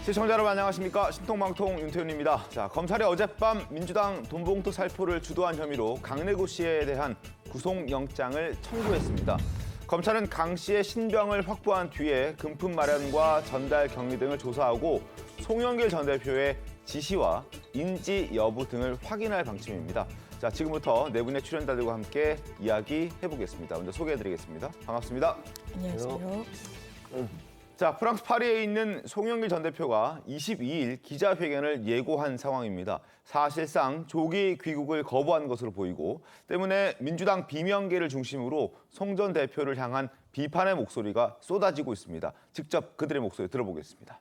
시청자 여러분 안녕하십니까. 신통방통 윤태윤입니다. 자, 검찰이 어젯밤 민주당 돈봉투 살포를 주도한 혐의로 강래구 씨에 대한 구속영장을 청구했습니다. 검찰은 강 씨의 신병을 확보한 뒤에 금품 마련과 전달 경위 등을 조사하고 송영길 전 대표의 지시와 인지 여부 등을 확인할 방침입니다. 자, 지금부터 네 분의 출연자들과 함께 이야기해보겠습니다. 먼저 소개해드리겠습니다. 반갑습니다. 안녕하세요. 자, 프랑스 파리에 있는 송영길 전 대표가 22일 기자회견을 예고한 상황입니다. 사실상 조기 귀국을 거부한 것으로 보이고 때문에 민주당 비명계를 중심으로 송 전 대표를 향한 비판의 목소리가 쏟아지고 있습니다. 직접 그들의 목소리 들어보겠습니다.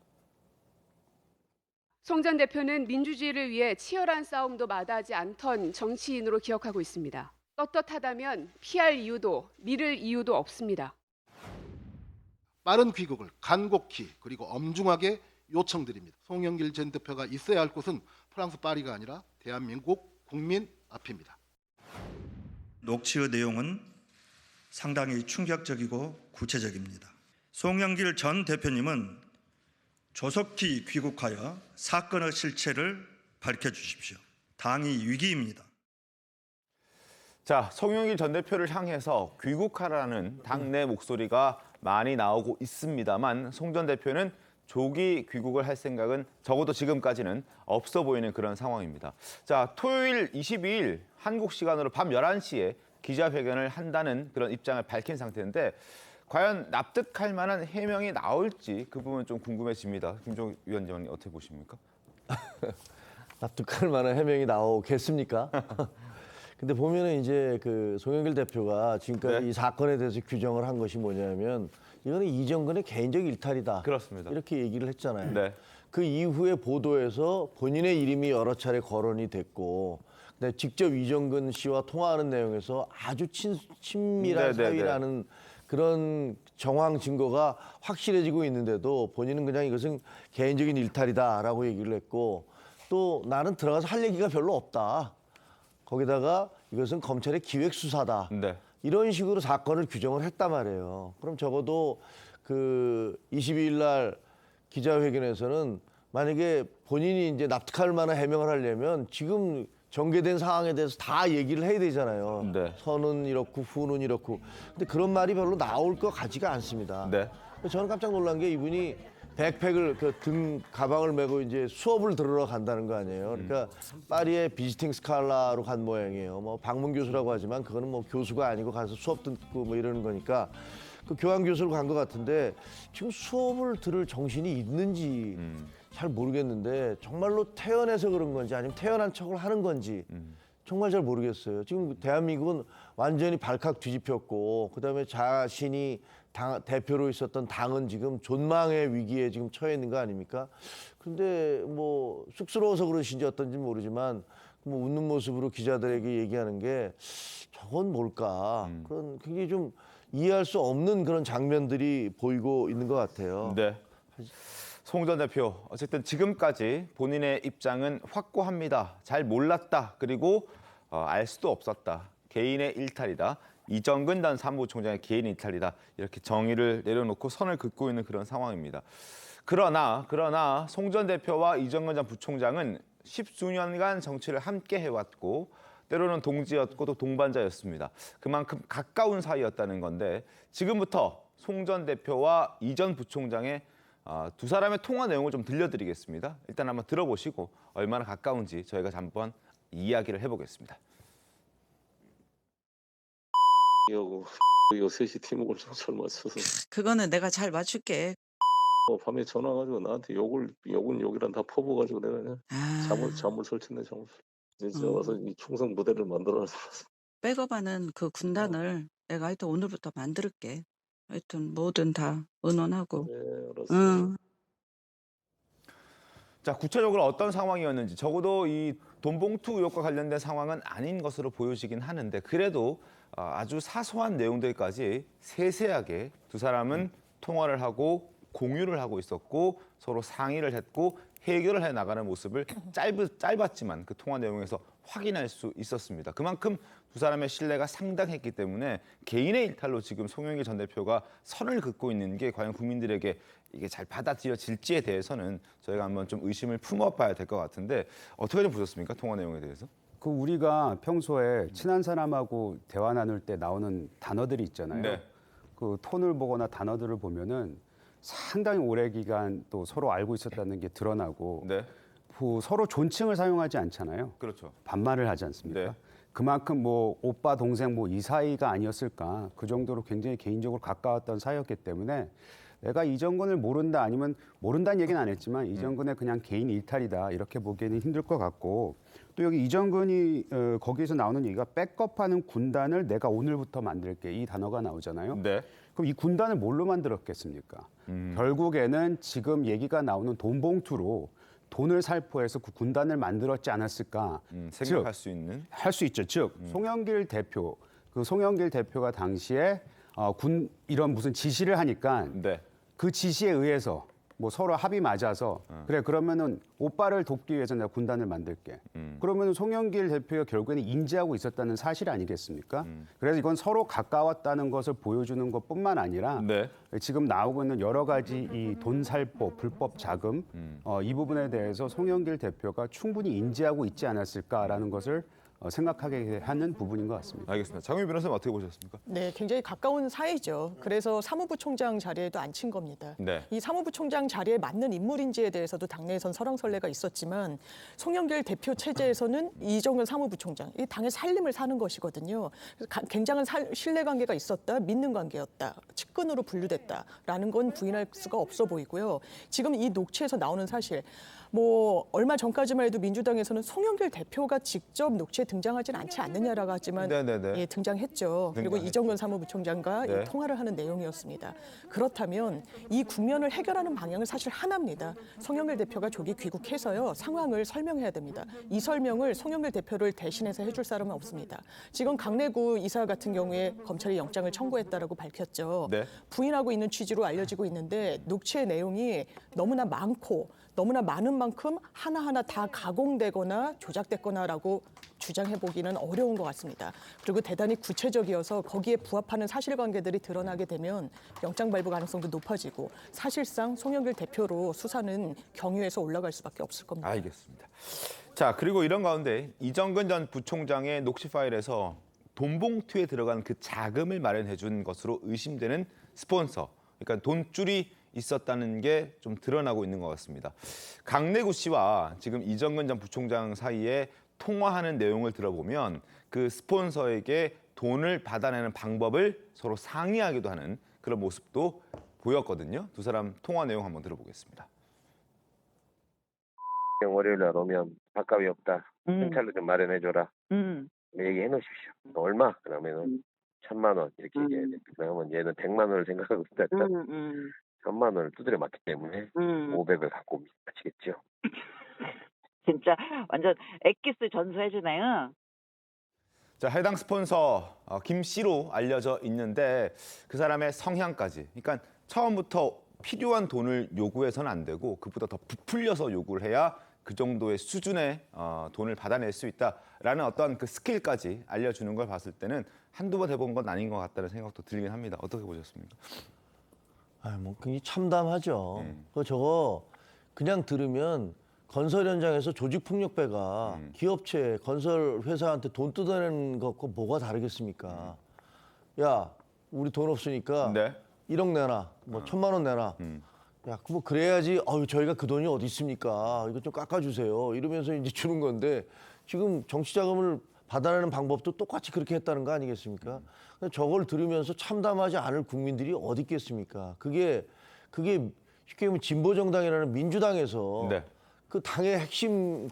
송 전 대표는 민주주의를 위해 치열한 싸움도 마다하지 않던 정치인으로 기억하고 있습니다. 떳떳하다면 피할 이유도 미룰 이유도 없습니다. 빠른 귀국을 간곡히 그리고 엄중하게 요청드립니다. 송영길 전 대표가 있어야 할 곳은 프랑스 파리가 아니라 대한민국 국민 앞입니다. 녹취의 내용은 상당히 충격적이고 구체적입니다. 송영길 전 대표님은 조속히 귀국하여 사건의 실체를 밝혀주십시오. 당이 위기입니다. 자, 송영길 전 대표를 향해서 귀국하라는 당내 목소리가 많이 나오고 있습니다만 송 전 대표는 조기 귀국을 할 생각은 적어도 지금까지는 없어 보이는 그런 상황입니다. 자, 토요일 22일 한국 시간으로 밤 11시에 기자회견을 한다는 그런 입장을 밝힌 상태인데 과연 납득할 만한 해명이 나올지 그 부분 좀 궁금해집니다. 김종욱 위원장님 어떻게 보십니까? 납득할 만한 해명이 나오겠습니까? 근데 보면은 이제 그 송영길 대표가 지금까지 네. 이 사건에 대해서 규정을 한 것이 뭐냐면 이거는 이정근의 개인적 일탈이다. 그렇습니다. 이렇게 얘기를 했잖아요. 네. 그 이후에 보도에서 본인의 이름이 여러 차례 거론이 됐고 근데 직접 이정근 씨와 통화하는 내용에서 아주 친밀한 네, 네, 네. 사이라는 그런 정황 증거가 확실해지고 있는데도 본인은 그냥 이것은 개인적인 일탈이다라고 얘기를 했고 또 나는 들어가서 할 얘기가 별로 없다. 거기다가 이것은 검찰의 기획수사다. 네. 이런 식으로 사건을 규정을 했단 말이에요. 그럼 적어도 그 22일 날 기자회견에서는 만약에 본인이 이제 납득할 만한 해명을 하려면 지금 전개된 상황에 대해서 다 얘기를 해야 되잖아요. 네. 선은 이렇고 후는 이렇고. 근데 그런 말이 별로 나올 것 같지가 않습니다. 네. 저는 깜짝 놀란 게 이분이 백팩을 그 등 가방을 메고 이제 수업을 들으러 간다는 거 아니에요. 그러니까 파리의 비지팅 스칼라로 간 모양이에요. 뭐 방문 교수라고 하지만 그거는 뭐 교수가 아니고 가서 수업 듣고 뭐 이러는 거니까 그 교환 교수로 간 것 같은데 지금 수업을 들을 정신이 있는지 잘 모르겠는데 정말로 태어나서 그런 건지 아니면 태어난 척을 하는 건지 정말 잘 모르겠어요. 지금 대한민국은 완전히 발칵 뒤집혔고 그다음에 자신이 대표로 있었던 당은 지금 존망의 위기에 지금 처해 있는 거 아닙니까? 그런데 뭐 쑥스러워서 그러신지 어떤지 모르지만 뭐 웃는 모습으로 기자들에게 얘기하는 게 저건 뭘까? 그런 굉장히 좀 이해할 수 없는 그런 장면들이 보이고 있는 것 같아요. 네. 송 전 대표, 어쨌든 지금까지 본인의 입장은 확고합니다. 잘 몰랐다. 그리고 알 수도 없었다. 개인의 일탈이다. 이정근 전 사무총장의 개인 일탈이다. 이렇게 정의를 내려놓고 선을 긋고 있는 그런 상황입니다. 그러나 송 전 대표와 이정근 전 부총장은 십수년간 정치를 함께 해왔고 때로는 동지였고 또 동반자였습니다. 그만큼 가까운 사이였다는 건데 지금부터 송 전 대표와 이 전 부총장의 두 사람의 통화 내용을 좀 들려드리겠습니다. 일단 한번 들어보시고 얼마나 가까운지 저희가 한번 이야기를 해보겠습니다. 이거 셋이 팀워크를 잘 맞춰서 그거는 내가 잘 맞출게. 밤에 전화 가지고 나한테 욕은 욕이란 다 퍼부어가지고 내가 그냥 잠을 설쳤네 잠을. 이제 와서 이 총성 무대를 만들어놨어. 백업하는 그 군단을 내가 하여튼 오늘부터 만들게. 하여튼 뭐든 다 의논하고. 네, 알았어. 응. 자, 구체적으로 어떤 상황이었는지 적어도 이 돈봉투 의혹과 관련된 상황은 아닌 것으로 보여지긴 하는데 그래도 아주 사소한 내용들까지 세세하게 두 사람은 통화를 하고 공유를 하고 있었고 서로 상의를 했고 해결을 해 나가는 모습을 짧았지만 그 통화 내용에서 확인할 수 있었습니다. 그만큼 두 사람의 신뢰가 상당했기 때문에 개인의 일탈로 지금 송영길 전 대표가 선을 긋고 있는 게 과연 국민들에게 이게 잘 받아들여질지에 대해서는 저희가 한번 좀 의심을 품어봐야 될 것 같은데 어떻게 좀 보셨습니까? 통화 내용에 대해서? 그 우리가 평소에 친한 사람하고 대화 나눌 때 나오는 단어들이 있잖아요. 네. 그 톤을 보거나 단어들을 보면은 상당히 오래 기간 또 서로 알고 있었다는 게 드러나고 네, 그 서로 존칭을 사용하지 않잖아요. 그렇죠. 반말을 하지 않습니까? 네. 그만큼 뭐 오빠 동생 뭐 이 사이가 아니었을까 그 정도로 굉장히 개인적으로 가까웠던 사이였기 때문에 내가 이정근을 모른다 아니면 모른다는 얘기는 안 했지만 이정근의 그냥 개인 일탈이다 이렇게 보기에는 힘들 것 같고 또 여기 이정근이 거기에서 나오는 얘기가 백업하는 군단을 내가 오늘부터 만들게 이 단어가 나오잖아요. 네. 그럼 이 군단을 뭘로 만들었겠습니까? 결국에는 지금 얘기가 나오는 돈 봉투로 돈을 살포해서 그 군단을 만들었지 않았을까? 생각할 수 있는. 할 수 있죠. 즉 송영길 대표, 그 송영길 대표가 당시에 군 이런 무슨 지시를 하니까 네. 그 지시에 의해서 뭐 서로 합의 맞아서 그래 그러면은 오빠를 돕기 위해서 내가 군단을 만들게. 그러면은 송영길 대표가 결국에는 인지하고 있었다는 사실 아니겠습니까? 그래서 이건 서로 가까웠다는 것을 보여주는 것뿐만 아니라 네. 지금 나오고 있는 여러 가지 이 돈 살포, 불법 자금 이 부분에 대해서 송영길 대표가 충분히 인지하고 있지 않았을까라는 것을 생각하게 하는 부분인 것 같습니다. 알겠습니다. 장윤 변호사님 어떻게 보셨습니까? 네, 굉장히 가까운 사이죠. 그래서 사무부 총장 자리에도 앉힌 겁니다. 네. 이 사무부 총장 자리에 맞는 인물인지에 대해서도 당내에선 설왕설래가 있었지만 송영길 대표 체제에서는 이정근 사무부 총장, 이 당의 살림을 사는 것이거든요. 그래서 굉장한 신뢰관계가 있었다, 믿는 관계였다, 측근으로 분류됐다라는 건 부인할 수가 없어 보이고요. 지금 이 녹취에서 나오는 사실, 뭐 얼마 전까지만 해도 민주당에서는 송영길 대표가 직접 녹취에 등장하지는 않지 않느냐라고 하지만 네네네. 예, 등장했죠. 그리고 등장했죠. 이정근 사무부총장과 네. 통화를 하는 내용이었습니다. 그렇다면 이 국면을 해결하는 방향은 사실 하나입니다. 송영길 대표가 조기 귀국해서요 상황을 설명해야 됩니다. 이 설명을 송영길 대표를 대신해서 해줄 사람은 없습니다. 지금 강내구 이사 같은 경우에 검찰이 영장을 청구했다라고 밝혔죠. 네. 부인하고 있는 취지로 알려지고 있는데 녹취의 내용이 너무나 많고 너무나 많은 만큼 하나하나 다 가공되거나 조작됐거나라고 주장해보기는 어려운 것 같습니다. 그리고 대단히 구체적이어서 거기에 부합하는 사실관계들이 드러나게 되면 영장 발부 가능성도 높아지고 사실상 송영길 대표로 수사는 경유해서 올라갈 수밖에 없을 겁니다. 알겠습니다. 자, 그리고 이런 가운데 이정근 전 부총장의 녹취 파일에서 돈 봉투에 들어간 그 자금을 마련해 준 것으로 의심되는 스폰서, 그러니까 돈줄이 있었다는 게 좀 드러나고 있는 것 같습니다. 강내구 씨와 지금 이정근 전 부총장 사이에 통화하는 내용을 들어보면 그 스폰서에게 돈을 받아내는 방법을 서로 상의하기도 하는 그런 모습도 보였거든요. 두 사람 통화 내용 한번 들어보겠습니다. 월요일 날 오면 밥값이 없다. 현찰로 좀 마련해줘라. 얘기해 놓으십시오. 얼마? 그러면은 1,000만 원 이렇게 얘기해야 돼. 그러면 얘는 100만 원을 생각하고 있다. 1,000만 원을 두드려 맞기 때문에 500을 갖고 옵니다. 아시겠죠? 진짜 완전 엑기스 전수해주네요. 자, 해당 스폰서 김 씨로 알려져 있는데 그 사람의 성향까지. 그러니까 처음부터 필요한 돈을 요구해서는 안 되고 그보다 더 부풀려서 요구를 해야 그 정도의 수준의 돈을 받아낼 수 있다라는 어떤 그 스킬까지 알려주는 걸 봤을 때는 한두 번 해본 건 아닌 것 같다는 생각도 들긴 합니다. 어떻게 보셨습니까? 뭐 굉장히 참담하죠. 저거 그냥 들으면 건설 현장에서 조직폭력배가 기업체, 건설 회사한테 돈 뜯어내는 것과 뭐가 다르겠습니까? 야, 우리 돈 없으니까 네. 1억 내놔, 뭐 1,000만 원 내놔. 야, 뭐 그래야지. 저희가 그 돈이 어디 있습니까? 이거 좀 깎아주세요. 이러면서 이제 주는 건데 지금 정치 자금을 받아내는 방법도 똑같이 그렇게 했다는 거 아니겠습니까? 저걸 들으면서 참담하지 않을 국민들이 어디 있겠습니까? 그게 쉽게 보면 진보정당이라는 민주당에서 네. 그 당의 핵심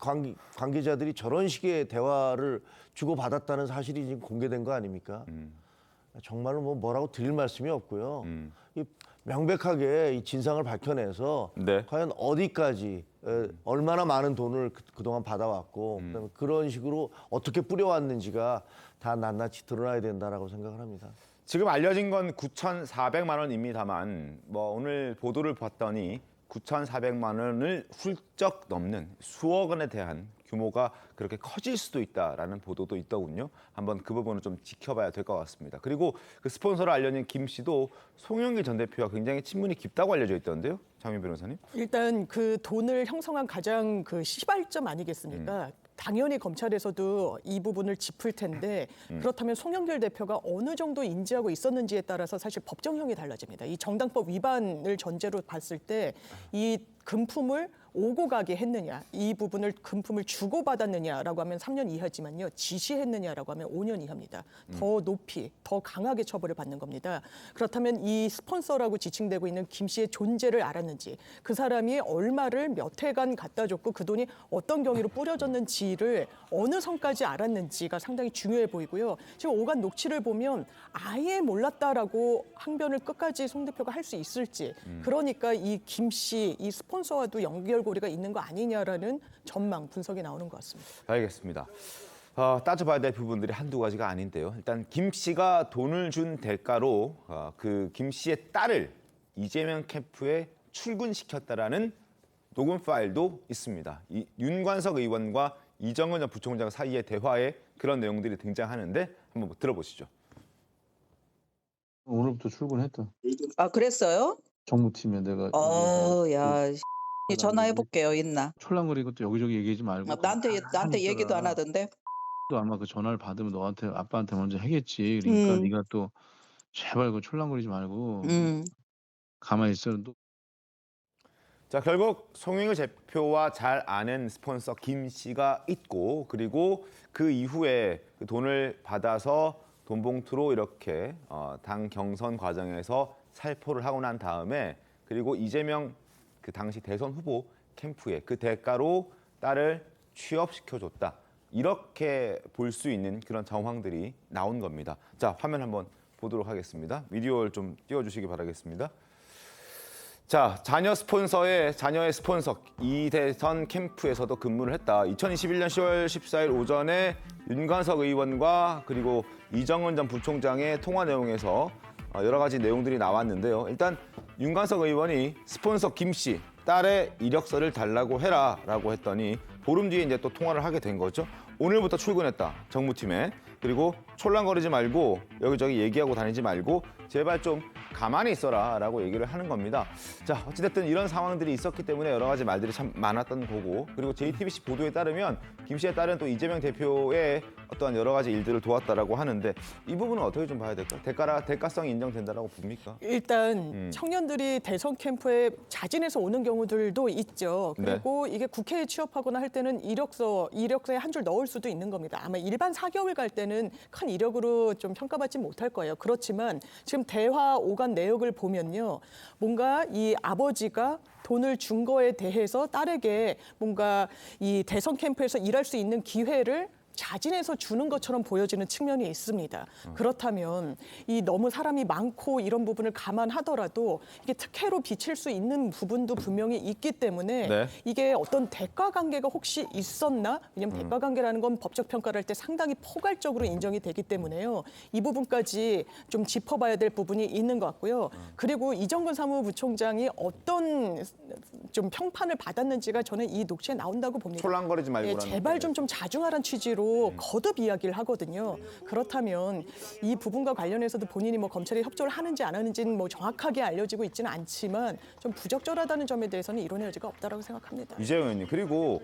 관계자들이 저런 식의 대화를 주고받았다는 사실이 지금 공개된 거 아닙니까? 정말로 뭐라고 드릴 말씀이 없고요. 명백하게 이 진상을 밝혀내서 네. 과연 어디까지 얼마나 많은 돈을 그동안 받아왔고 그다음에 그런 식으로 어떻게 뿌려왔는지가 다 낱낱이 드러나야 된다라고 생각을 합니다. 지금 알려진 건 9,400만 원입니다만 오늘 보도를 봤더니 9,400만 원을 훌쩍 넘는 수억 원에 대한 규모가 그렇게 커질 수도 있다라는 보도도 있더군요. 한번 그 부분을 좀 지켜봐야 될 것 같습니다. 그리고 그 스폰서로 알려진 김 씨도 송영길 전 대표와 굉장히 친분이 깊다고 알려져 있던데요, 장민 변호사님? 일단 그 돈을 형성한 가장 그 시발점 아니겠습니까? 당연히 검찰에서도 이 부분을 짚을 텐데 그렇다면 송영길 대표가 어느 정도 인지하고 있었는지에 따라서 사실 법정형이 달라집니다. 이 정당법 위반을 전제로 봤을 때 이 금품을 오고 가게 했느냐, 이 부분을 금품을 주고받았느냐라고 하면 3년 이하지만요. 지시했느냐라고 하면 5년 이하입니다. 더 높이, 더 강하게 처벌을 받는 겁니다. 그렇다면 이 스폰서라고 지칭되고 있는 김 씨의 존재를 알았는지, 그 사람이 얼마를 몇 해간 갖다 줬고 그 돈이 어떤 경위로 뿌려졌는지를 어느 선까지 알았는지가 상당히 중요해 보이고요. 지금 오간 녹취를 보면 아예 몰랐다라고 항변을 끝까지 송 대표가 할 수 있을지, 그러니까 이 김 씨, 이 스폰서와도 연결고리가 있는 거 아니냐라는 전망, 분석이 나오는 것 같습니다. 알겠습니다. 따져봐야 될 부분들이 한두 가지가 아닌데요. 일단 김 씨가 돈을 준 대가로 그 김 씨의 딸을 이재명 캠프에 출근시켰다라는 녹음 파일도 있습니다. 이 윤관석 의원과 이정은 전 부총장 사이의 대화에 그런 내용들이 등장하는데 한번 들어보시죠. 오늘부터 출근했다. 아, 그랬어요? 정무팀에 내가 야, 전화해볼게요. 있나? 촐랑거리고 또 여기저기 얘기하지 말고 나한테 얘기도 안 하던데. 또 아마 그 전화를 받으면 너한테 아빠한테 먼저 하겠지. 그러니까 네가 또 제발 그 촐랑거리지 말고 가만히 있어. 또 자, 결국 송영길 대표와 잘 아는 스폰서 김 씨가 있고, 그리고 그 이후에 그 돈을 받아서 돈 봉투로 이렇게 당 경선 과정에서 살포를 하고 난 다음에, 그리고 이재명 그 당시 대선 후보 캠프에 그 대가로 딸을 취업시켜줬다. 이렇게 볼 수 있는 그런 정황들이 나온 겁니다. 자, 화면 한번 보도록 하겠습니다. 비디오를 좀 띄워주시기 바라겠습니다. 자, 자녀의 스폰서 이대선 캠프에서도 근무를 했다. 2021년 10월 14일 오전에 윤관석 의원과 그리고 이정은 전 부총장의 통화 내용에서 여러 가지 내용들이 나왔는데요. 일단 윤관석 의원이 스폰서 김 씨 딸의 이력서를 달라고 해라라고 했더니 보름 뒤에 이제 또 통화를 하게 된 거죠. 오늘부터 출근했다, 정무팀에. 그리고 촐랑거리지 말고 여기저기 얘기하고 다니지 말고 제발 좀 가만히 있어라라고 얘기를 하는 겁니다. 자, 어찌됐든 이런 상황들이 있었기 때문에 여러 가지 말들이 참 많았던 거고, 그리고 JTBC 보도에 따르면 김 씨의 딸은 또 이재명 대표의 어떠한 여러 가지 일들을 도왔다라고 하는데 이 부분은 어떻게 좀 봐야 될까요? 대가성이 인정된다라고 봅니까? 일단 청년들이 대선 캠프에 자진해서 오는 경우들도 있죠. 네. 그리고 이게 국회에 취업하거나 할 때는 이력서에 한 줄 넣을 수도 있는 겁니다. 아마 일반 사경을 갈 때는 큰 이력으로 좀 평가받지 못할 거예요. 그렇지만 지금 대화 오간 내역을 보면요. 뭔가 이 아버지가 돈을 준 거에 대해서 딸에게 뭔가 이 대선 캠프에서 일할 수 있는 기회를 자진해서 주는 것처럼 보여지는 측면이 있습니다. 그렇다면 이 너무 사람이 많고 이런 부분을 감안하더라도 이게 특혜로 비칠 수 있는 부분도 분명히 있기 때문에 네. 이게 어떤 대가 관계가 혹시 있었나? 왜냐하면 대가 관계라는 건 법적 평가를 할 때 상당히 포괄적으로 인정이 되기 때문에요. 이 부분까지 좀 짚어봐야 될 부분이 있는 것 같고요. 그리고 이정근 사무부총장이 어떤 좀 평판을 받았는지가 저는 이 녹취에 나온다고 봅니다. 촐랑거리지 말고라는. 제발 좀 자중하라는 취지로 거듭 이야기를 하거든요. 그렇다면 이 부분과 관련해서도 본인이 뭐 검찰이 협조를 하는지 안 하는지는 뭐 정확하게 알려지고 있지는 않지만 좀 부적절하다는 점에 대해서는 이론의 여지가 없다라고 생각합니다. 이재명 의원님, 그리고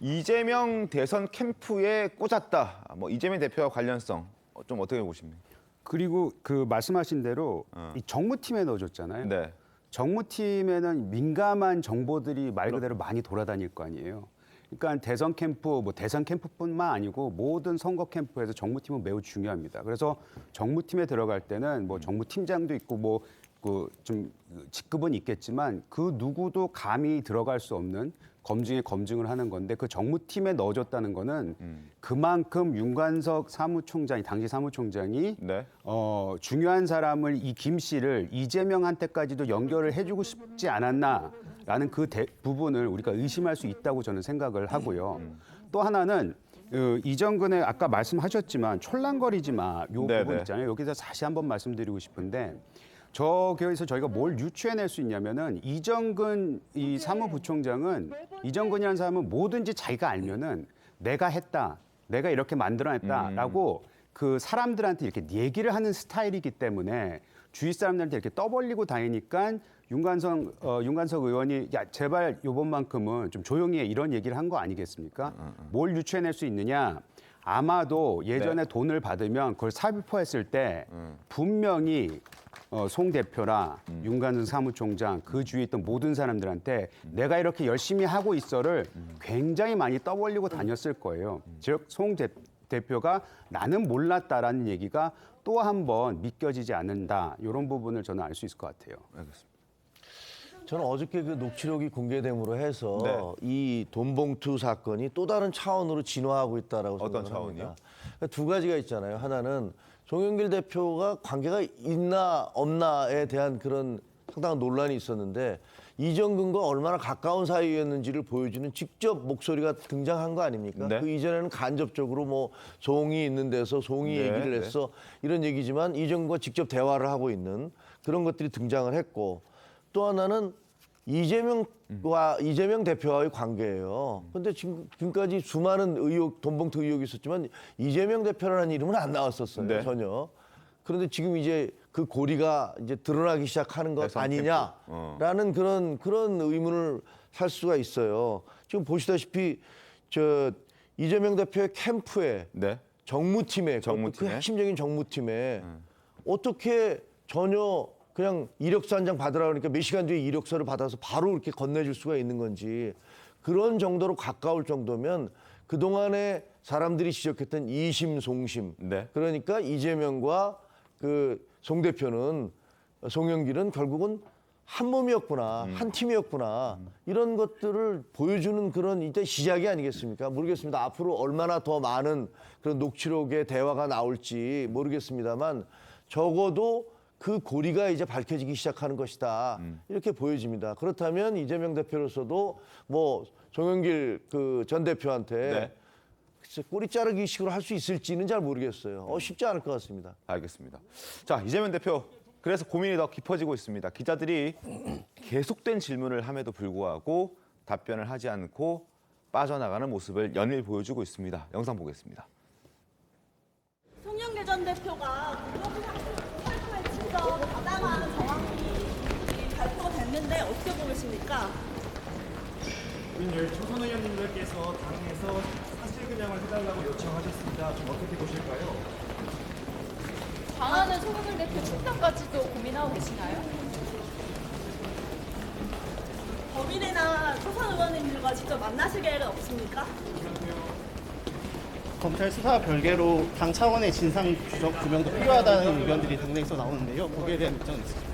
이재명 대선 캠프에 꽂았다. 뭐 이재명 대표와 관련성 좀 어떻게 보십니까? 그리고 그 말씀하신 대로 이 정무팀에 넣어줬잖아요. 네. 정무팀에는 민감한 정보들이 말 그대로 많이 돌아다닐 거 아니에요. 그러니까 대선 캠프뿐만 아니고 모든 선거 캠프에서 정무팀은 매우 중요합니다. 그래서 정무팀에 들어갈 때는 뭐 정무팀장도 있고 뭐 그 좀 직급은 있겠지만 그 누구도 감히 들어갈 수 없는 검증을 하는 건데, 그 정무팀에 넣어줬다는 거는 그만큼 윤관석 사무총장이, 당시 사무총장이 네. 중요한 사람을, 이 김 씨를 이재명한테까지도 연결을 해주고 싶지 않았나라는 그 부분을 우리가 의심할 수 있다고 저는 생각을 하고요. 또 하나는 이정근의 아까 말씀하셨지만 촐랑거리지 마, 요 네네. 부분 있잖아요. 여기서 다시 한번 말씀드리고 싶은데, 저기에서 저희가 뭘 유추해낼 수 있냐면은 이정근 이 사무부총장은, 이정근이라는 사람은 뭐든지 자기가 알면은 내가 했다, 내가 이렇게 만들어냈다라고 그 사람들한테 이렇게 얘기를 하는 스타일이기 때문에 주위 사람들한테 이렇게 떠벌리고 다니니까 윤관석 의원이 야 제발 요번만큼은 좀 조용히 해 이런 얘기를 한 거 아니겠습니까? 뭘 유추해낼 수 있느냐? 아마도 예전에 돈을 받으면 그걸 삽입했을 때 분명히 송 대표나 윤관석 사무총장 그 주위에 있던 모든 사람들한테 내가 이렇게 열심히 하고 있어를 굉장히 많이 떠벌리고 다녔을 거예요. 즉 송 대표가 나는 몰랐다라는 얘기가 또 한 번 믿겨지지 않는다. 이런 부분을 저는 알 수 있을 것 같아요. 알겠습니다. 저는 어저께 그 녹취록이 공개됨으로 해서 네. 이 돈봉투 사건이 또 다른 차원으로 진화하고 있다라고 어떤 생각합니다. 차원이요? 그러니까 두 가지가 있잖아요. 하나는 송영길 대표가 관계가 있나 없나에 대한 그런 상당한 논란이 있었는데 이정근과 얼마나 가까운 사이였는지를 보여주는 직접 목소리가 등장한 거 아닙니까? 네. 그 이전에는 간접적으로 뭐 송이 있는 데서 송이 네, 얘기를 네. 했어 이런 얘기지만 이정근과 직접 대화를 하고 있는 그런 것들이 등장을 했고 또 하나는 이재명 대표와의 관계예요. 그런데 지금까지 수많은 의혹, 돈봉투 의혹이 있었지만 이재명 대표라는 이름은 안 나왔었어요. 네. 전혀. 그런데 지금 이제 그 고리가 이제 드러나기 시작하는 것 대선 아니냐라는 그런 의문을 살 수가 있어요. 지금 보시다시피 저 이재명 대표의 캠프에 네. 정무팀에 그 핵심적인 정무팀에 어떻게 전혀 그냥 이력서 한 장 받으라 그러니까 몇 시간 뒤에 이력서를 받아서 바로 이렇게 건네줄 수가 있는 건지 그런 정도로 가까울 정도면 그동안에 사람들이 지적했던 이심송심 네. 그러니까 이재명과 그 송 대표는 송영길은 결국은 한 몸이었구나 한 팀이었구나 이런 것들을 보여주는 그런 이제 시작이 아니겠습니까? 모르겠습니다. 앞으로 얼마나 더 많은 그런 녹취록의 대화가 나올지 모르겠습니다만 적어도 그 고리가 이제 밝혀지기 시작하는 것이다. 이렇게 보여집니다. 그렇다면 이재명 대표로서도 뭐 송영길 그 전 대표한테 네. 글쎄 꼬리 자르기 식으로 할 수 있을지는 잘 모르겠어요. 쉽지 않을 것 같습니다. 알겠습니다. 자, 이재명 대표. 그래서 고민이 더 깊어지고 있습니다. 기자들이 계속된 질문을 함에도 불구하고 답변을 하지 않고 빠져나가는 모습을 연일 보여주고 있습니다. 영상 보겠습니다. 송영길 전 대표가 탈구에 직접 받아가는 정황이 발표가 됐는데 어떻게 보십니까? 초선 의원님들께서 당에서 사실근양을 해달라고 요청하셨습니다. 좀 어떻게 보실까요? 당하는 송영길 대표 출당까지도 고민하고 계시나요? 법인이나 초선 의원님들과 직접 만나실 계획은 없습니까? 검찰 수사 별개로 당 차원의 진상 규명도 필요하다는 의견들이 당내에서 나오는데요. 거기에 대한 입장은 있으십니까?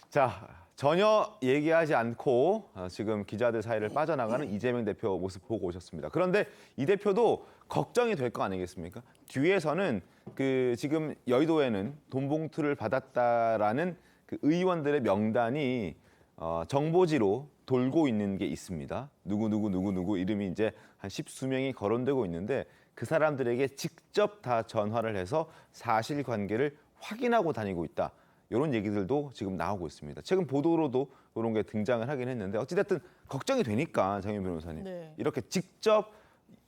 자, 전혀 얘기하지 않고 지금 기자들 사이를 빠져나가는 이재명 대표 모습 보고 오셨습니다. 그런데 이 대표도 걱정이 될 거 아니겠습니까? 뒤에서는 그 지금 여의도에는 돈봉투를 받았다라는 그 의원들의 명단이 정보지로 돌고 있는 게 있습니다. 누구 이름이 이제 한 10수명이 거론되고 있는데 그 사람들에게 직접 다 전화를 해서 사실관계를 확인하고 다니고 있다. 이런 얘기들도 지금 나오고 있습니다. 최근 보도로도 이런 게 등장을 하긴 했는데 어찌됐든 걱정이 되니까 장윤 변호사님 네. 이렇게 직접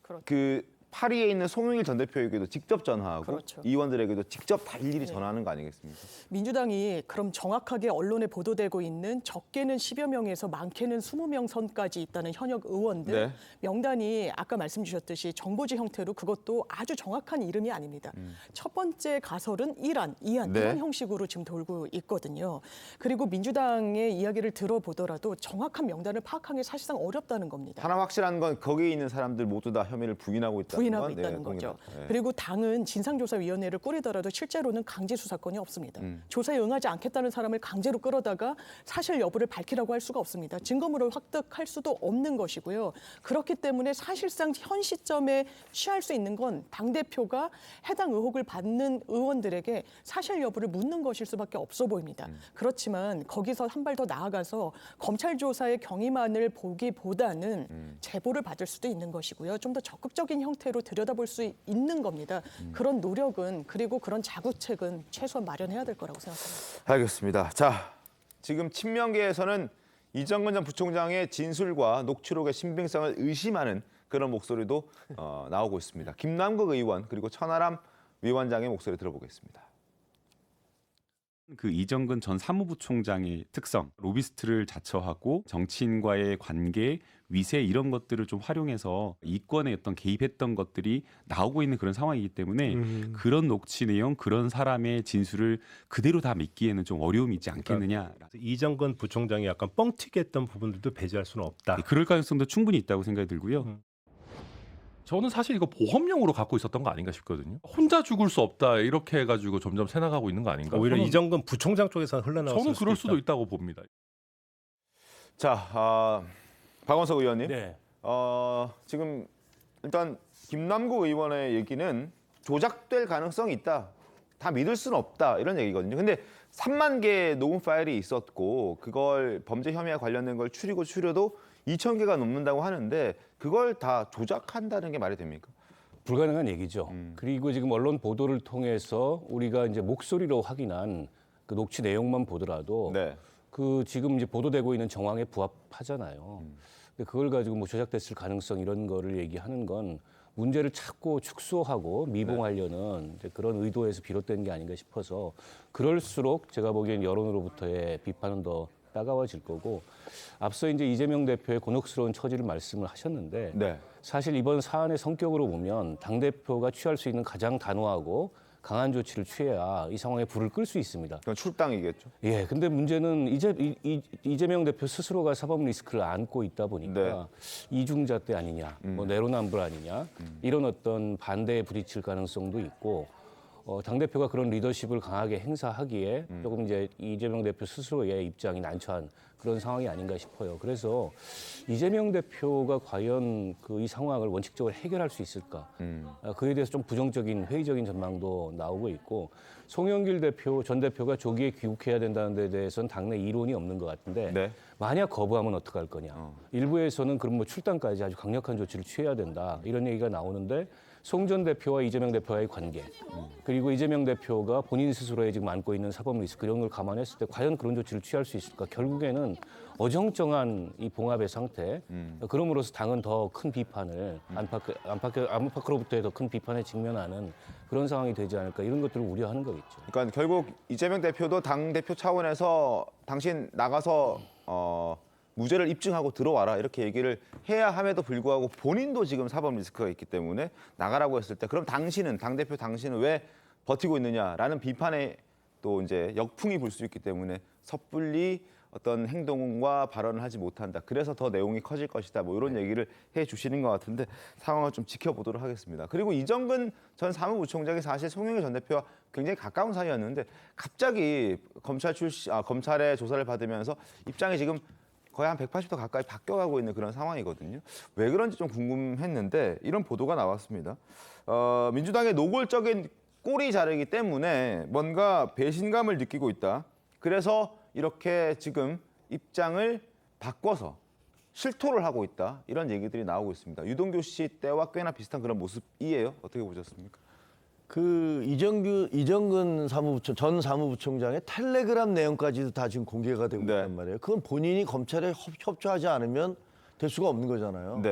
그렇죠. 그 파리에 있는 송영길 전 대표에게도 직접 전화하고 그렇죠. 의원들에게도 직접 다 일일이 전화하는 거 아니겠습니까? 민주당이 그럼 정확하게 언론에 보도되고 있는 적게는 10여 명에서 많게는 20명 선까지 있다는 현역 의원들 네. 명단이 아까 말씀 주셨듯이 정보지 형태로 그것도 아주 정확한 이름이 아닙니다. 첫 번째 가설은 1안, 2안 네. 이런 형식으로 지금 돌고 있거든요. 그리고 민주당의 이야기를 들어보더라도 정확한 명단을 파악하는 게 사실상 어렵다는 겁니다. 하나 확실한 건 거기에 있는 사람들 모두 다 혐의를 부인하고 있다는 건 있다는 거죠. 네. 그리고 당은 진상조사위원회를 꾸리더라도 실제로는 강제 수사권이 없습니다. 조사에 응하지 않겠다는 사람을 강제로 끌어다가 사실 여부를 밝히라고 할 수가 없습니다. 증거물을 획득할 수도 없는 것이고요. 그렇기 때문에 사실상 현 시점에 취할 수 있는 건 당대표가 해당 의혹을 받는 의원들에게 사실 여부를 묻는 것일 수밖에 없어 보입니다. 그렇지만 거기서 한 발 더 나아가서 검찰 조사의 경위만을 보기보다는 제보를 받을 수도 있는 것이고요. 좀 더 적극적인 형태로 들여다볼 수 있는 겁니다. 그런 노력은 그리고 그런 자구책은 최소한 마련해야 될 거라고 생각합니다. 알겠습니다. 자, 지금 친명계에서는 이정근 전 부총장의 진술과 녹취록의 신빙성을 의심하는 그런 목소리도 나오고 있습니다. 김남국 의원 그리고 천하람 위원장의 목소리 들어보겠습니다. 그 이정근 전 사무부총장의 특성, 로비스트를 자처하고 정치인과의 관계, 위세 이런 것들을 좀 활용해서 이권에 어떤 개입했던 것들이 나오고 있는 그런 상황이기 때문에 그런 녹취 내용, 그런 사람의 진술을 그대로 다 믿기에는 좀 어려움이 있지 않겠느냐. 이정근 부총장이 약간 뻥튀기했던 부분들도 배제할 수는 없다. 그럴 가능성도 충분히 있다고 생각이 들고요. 저는 사실 이거 보험용으로 갖고 있었던 거 아닌가 싶거든요. 혼자 죽을 수 없다 이렇게 해가지고 점점 새나가고 있는 거 아닌가. 오히려 이정근 부총장 쪽에서 흘러나왔을 저는 그럴 수도 있다. 있다고 봅니다. 자, 박원석 의원님. 네. 지금 일단 김남국 의원의 얘기는 조작될 가능성이 있다. 다 믿을 수는 없다. 이런 얘기거든요. 근데 3만 개의 녹음 파일이 있었고 그걸 범죄 혐의와 관련된 걸 추려도 2,000개가 넘는다고 하는데 그걸 다 조작한다는 게 말이 됩니까? 불가능한 얘기죠. 그리고 지금 언론 보도를 통해서 우리가 이제 목소리로 확인한 그 녹취 내용만 보더라도 그 지금 이제 보도되고 있는 정황에 부합하잖아요. 근데 그걸 가지고 뭐 조작됐을 가능성 이런 거를 얘기하는 건 문제를 찾고 축소하고 미봉하려는 이제 그런 의도에서 비롯된 게 아닌가 싶어서 그럴수록 제가 보기엔 여론으로부터의 비판은 더 따가워질 거고 앞서 이제 이재명 대표의 곤혹스러운 처지를 말씀을 하셨는데 사실 이번 사안의 성격으로 보면 당대표가 취할 수 있는 가장 단호하고 강한 조치를 취해야 이 상황에 불을 끌 수 있습니다. 그건 출당이겠죠. 예, 근데 문제는 이재명 대표 스스로가 사법 리스크를 안고 있다 보니까 이중자 때 아니냐, 뭐 내로남불 아니냐 이런 어떤 반대에 부딪힐 가능성도 있고 당대표가 그런 리더십을 강하게 행사하기에 조금 이제 이재명 대표 스스로의 입장이 난처한 그런 상황이 아닌가 싶어요. 그래서 이재명 대표가 과연 이 상황을 원칙적으로 해결할 수 있을까? 그에 대해서 좀 부정적인 회의적인 전망도 나오고 있고 송영길 전 대표가 조기에 귀국해야 된다는 데 대해서는 당내 이론이 없는 것 같은데 만약 거부하면 어떡할 거냐. 일부에서는 그럼 뭐 출당까지 아주 강력한 조치를 취해야 된다. 이런 얘기가 나오는데 송 전 대표와 이재명 대표와의 관계 그리고 이재명 대표가 본인 스스로에 지금 안고 있는 사법 리스크 이런 걸 감안했을 때 과연 그런 조치를 취할 수 있을까? 결국에는 어정쩡한 이 봉합의 상태 그럼으로써 당은 더 큰 비판을 안팎으로부터의 더 큰 비판에 직면하는 그런 상황이 되지 않을까 이런 것들을 우려하는 거겠죠. 그러니까 결국 이재명 대표도 당 대표 차원에서 당신 나가서 무죄를 입증하고 들어와라 이렇게 얘기를 해야 함에도 불구하고 본인도 지금 사법 리스크가 있기 때문에 나가라고 했을 때 그럼 당대표 당신은 왜 버티고 있느냐라는 비판에 또 이제 역풍이 불 수 있기 때문에 섣불리 어떤 행동과 발언을 하지 못한다. 그래서 더 내용이 커질 것이다. 뭐 이런 얘기를 해 주시는 것 같은데 상황을 좀 지켜보도록 하겠습니다. 그리고 이정근 전 사무부총장이 사실 송영길 전 대표와 굉장히 가까운 사이였는데 갑자기 검찰의 조사를 받으면서 입장이 지금 거의 한 180도 가까이 바뀌어가고 있는 그런 상황이거든요. 왜 그런지 좀 궁금했는데 이런 보도가 나왔습니다. 민주당의 노골적인 꼬리 자르기 때문에 뭔가 배신감을 느끼고 있다. 그래서 이렇게 지금 입장을 바꿔서 실토를 하고 있다. 이런 얘기들이 나오고 있습니다. 유동규 씨 때와 꽤나 비슷한 그런 모습이에요. 어떻게 보셨습니까? 그 이정근 전 사무부총장의 텔레그램 내용까지도 다 지금 공개가 되고 있단 말이에요. 그건 본인이 검찰에 협조하지 않으면 될 수가 없는 거잖아요.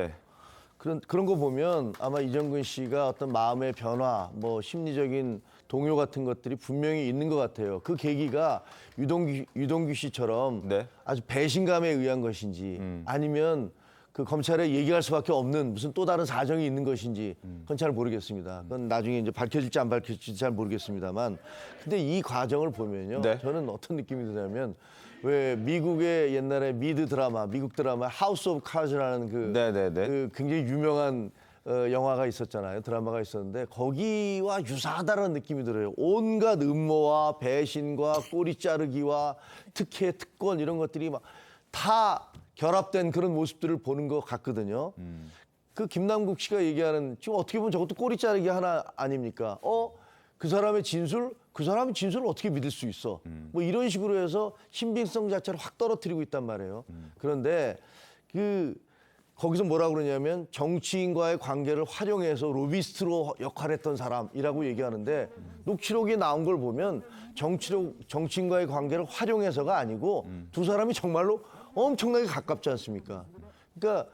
그런 거 보면 아마 이정근 씨가 어떤 마음의 변화, 뭐 심리적인 동요 같은 것들이 분명히 있는 것 같아요. 그 계기가 유동규 씨처럼 아주 배신감에 의한 것인지 아니면 그 검찰에 얘기할 수밖에 없는 무슨 또 다른 사정이 있는 것인지 그건 잘 모르겠습니다. 그건 나중에 이제 밝혀질지 안 밝혀질지 잘 모르겠습니다만 근데 이 과정을 보면요. 저는 어떤 느낌이 드냐면 왜 미국의 옛날에 미국 드라마 하우스 오브 카즈라는 그 굉장히 유명한 영화가 있었잖아요. 드라마가 있었는데 거기와 유사하다는 느낌이 들어요. 온갖 음모와 배신과 꼬리 자르기와 특혜, 특권 이런 것들이 막 다 결합된 그런 모습들을 보는 것 같거든요. 그 김남국 씨가 얘기하는 지금 어떻게 보면 저것도 꼬리 자르기 하나 아닙니까? 그 사람의 진술? 그 사람의 진술을 어떻게 믿을 수 있어? 뭐 이런 식으로 해서 신빙성 자체를 확 떨어뜨리고 있단 말이에요. 그런데 거기서 뭐라 그러냐면 정치인과의 관계를 활용해서 로비스트로 역할했던 사람이라고 얘기하는데 녹취록에 나온 걸 보면 정치인과의 관계를 활용해서가 아니고 두 사람이 정말로 엄청나게 가깝지 않습니까? 그러니까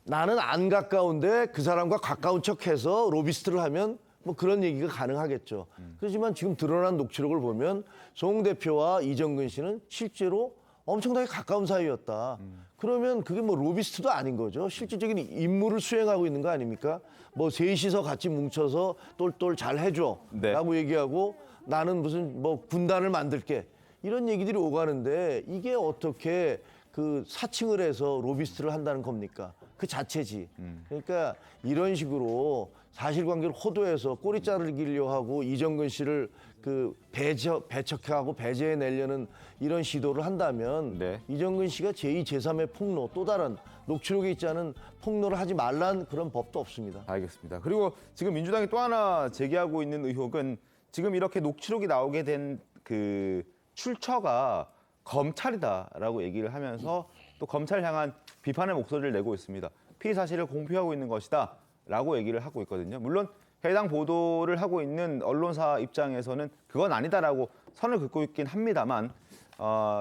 나는 안 가까운데 그 사람과 가까운 척해서 로비스트를 하면 뭐 그런 얘기가 가능하겠죠. 그렇지만 지금 드러난 녹취록을 보면 송 대표와 이정근 씨는 실제로 엄청나게 가까운 사이였다. 그러면 그게 뭐 로비스트도 아닌 거죠. 실질적인 임무를 수행하고 있는 거 아닙니까? 뭐 셋이서 같이 뭉쳐서 똘똘 잘 해줘 라고 얘기하고 나는 무슨 뭐 군단을 만들게 이런 얘기들이 오가는데 이게 어떻게 그 사칭을 해서 로비스트를 한다는 겁니까? 그 자체지. 그러니까 이런 식으로 사실관계를 호도해서 꼬리 자르기려 하고 이정근 씨를 그 배척하고 배제해내려는 이런 시도를 한다면 이정근 씨가 제2, 제3의 폭로 또 다른 녹취록에 있지 않은 폭로를 하지 말란 그런 법도 없습니다. 알겠습니다. 그리고 지금 민주당이 또 하나 제기하고 있는 의혹은 지금 이렇게 녹취록이 나오게 된 그 출처가 검찰이다라고 얘기를 하면서 또 검찰을 향한 비판의 목소리를 내고 있습니다. 피의 사실을 공표하고 있는 것이다라고 얘기를 하고 있거든요. 물론 해당 보도를 하고 있는 언론사 입장에서는 그건 아니다라고 선을 긋고 있긴 합니다만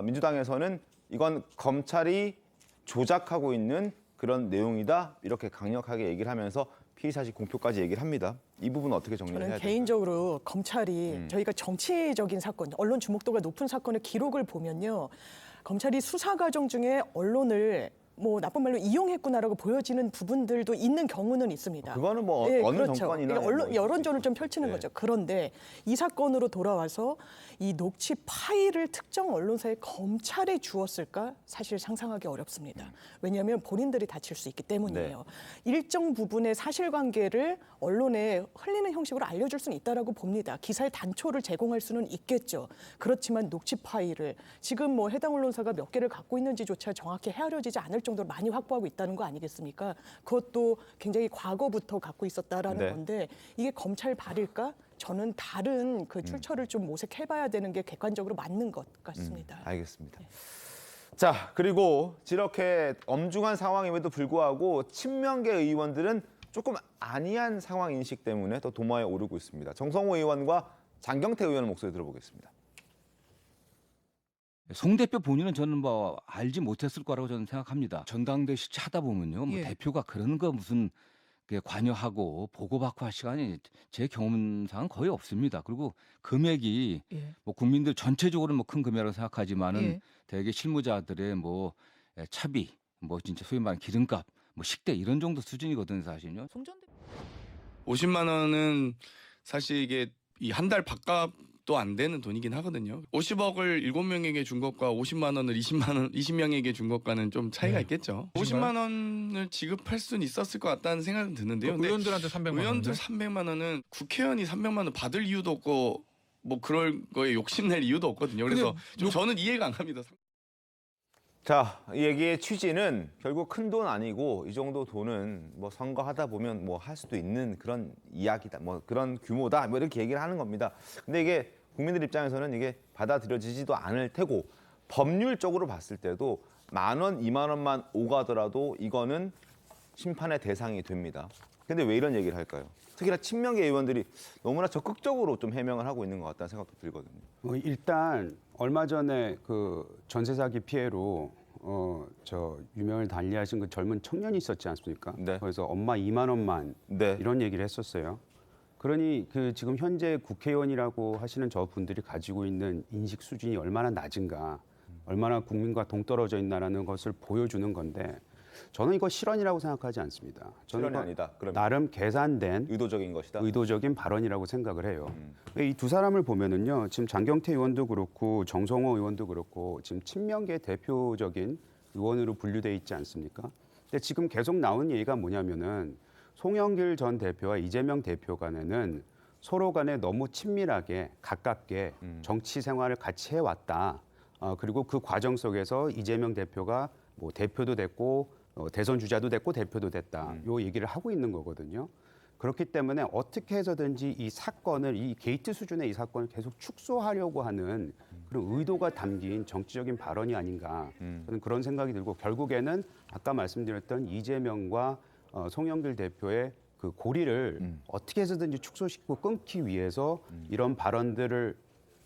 민주당에서는 이건 검찰이 조작하고 있는 그런 내용이다 이렇게 강력하게 얘기를 하면서 피의 사실 공표까지 얘기를 합니다. 이 부분 어떻게 정리를 해야 저는 될까요? 개인적으로 검찰이 저희가 정치적인 사건, 언론 주목도가 높은 사건의 기록을 보면요. 검찰이 수사 과정 중에 언론을 뭐 나쁜 말로 이용했구나라고 보여지는 부분들도 있는 경우는 있습니다. 그거는 뭐 어느 그렇죠. 정권이나 그러니까 뭐 여론전을 좀 펼치는 거죠. 그런데 이 사건으로 돌아와서 이 녹취 파일을 특정 언론사에 검찰에 주었을까? 사실 상상하기 어렵습니다. 왜냐하면 본인들이 다칠 수 있기 때문이에요. 일정 부분의 사실관계를 언론에 흘리는 형식으로 알려줄 수는 있다라고 봅니다. 기사의 단초를 제공할 수는 있겠죠. 그렇지만 녹취 파일을 지금 뭐 해당 언론사가 몇 개를 갖고 있는지조차 정확히 헤아려지지 않을 정도로 많이 확보하고 있다는 거 아니겠습니까? 그것도 굉장히 과거부터 갖고 있었다라는 건데 이게 검찰 발일까? 저는 다른 그 출처를 좀 모색해봐야 되는 게 객관적으로 맞는 것 같습니다. 알겠습니다. 자, 그리고 이렇게 엄중한 상황임에도 불구하고 친명계 의원들은 조금 아니한 상황 인식 때문에 더 도마에 오르고 있습니다. 정성호 의원과 장경태 의원 목소리 들어보겠습니다. 송 대표 본인은 저는 뭐 알지 못했을 거라고 저는 생각합니다. 전당대회 실체하다 보면요, 뭐 대표가 그런 거 무슨 관여하고 보고받고 할 시간이 제 경험상은 거의 없습니다. 그리고 금액이 뭐 국민들 전체적으로 뭐 큰 금액이라고 생각하지만은 대개 실무자들의 뭐 차비, 뭐 진짜 소위 말하는 기름값, 뭐 식대 이런 정도 수준이거든요, 사실은요. 50만 원은 사실 이게 이 한 달 밥값도 안 되는 돈이긴 하거든요. 50억을 7명에게 준 것과 50만 원을 20명에게 준 것과는 좀 차이가 있겠죠. 50만 원을 지급할 수는 있었을 것 같다는 생각은 드는데요. 그 의원들한테 300만 원. 의원들 300만 원은 국회의원이 300만 원 받을 이유도 없고 뭐 그럴 거에 욕심낼 이유도 없거든요. 그래서 좀 저는 이해가 안 갑니다. 자, 이 얘기의 취지는 결국 큰 돈 아니고 이 정도 돈은 뭐 선거하다 보면 뭐 할 수도 있는 그런 이야기다, 뭐 그런 규모다, 뭐 이렇게 얘기를 하는 겁니다. 근데 이게 국민들 입장에서는 이게 받아들여지지도 않을 테고 법률적으로 봤을 때도 10,000원, 20,000원만 오가더라도 이거는 심판의 대상이 됩니다. 근데 왜 이런 얘기를 할까요? 특히나 친명계 의원들이 너무나 적극적으로 좀 해명을 하고 있는 것 같다는 생각도 들거든요. 일단 얼마 전에 그 전세 사기 피해로 저 유명을 달리하신 그 젊은 청년이 있었지 않습니까? 그래서 엄마 2만 원만 이런 얘기를 했었어요. 그러니 그 지금 현재 국회의원이라고 하시는 저 분들이 가지고 있는 인식 수준이 얼마나 낮은가, 얼마나 국민과 동떨어져 있나라는 것을 보여주는 건데 저는 이거 실언이라고 생각하지 않습니다. 저는 실언이 아니다. 그러면 나름 계산된 의도적인 것이다. 의도적인 발언이라고 생각을 해요. 이 두 사람을 보면은요, 지금 장경태 의원도 그렇고 정성호 의원도 그렇고 지금 친명계 대표적인 의원으로 분류돼 있지 않습니까? 근데 지금 계속 나오는 얘기가 뭐냐면은 송영길 전 대표와 이재명 대표 간에는 서로 간에 너무 친밀하게 가깝게 정치 생활을 같이 해왔다. 그리고 그 과정 속에서 이재명 대표가 뭐 대표도 됐고 대선 주자도 됐고 대표도 됐다. 요 얘기를 하고 있는 거거든요. 그렇기 때문에 어떻게 해서든지 이 사건을, 이 게이트 수준의 이 사건을 계속 축소하려고 하는 그런 의도가 담긴 정치적인 발언이 아닌가. 저는 그런 생각이 들고 결국에는 아까 말씀드렸던 이재명과 송영길 대표의 그 고리를 어떻게 해서든지 축소시키고 끊기 위해서 이런 발언들을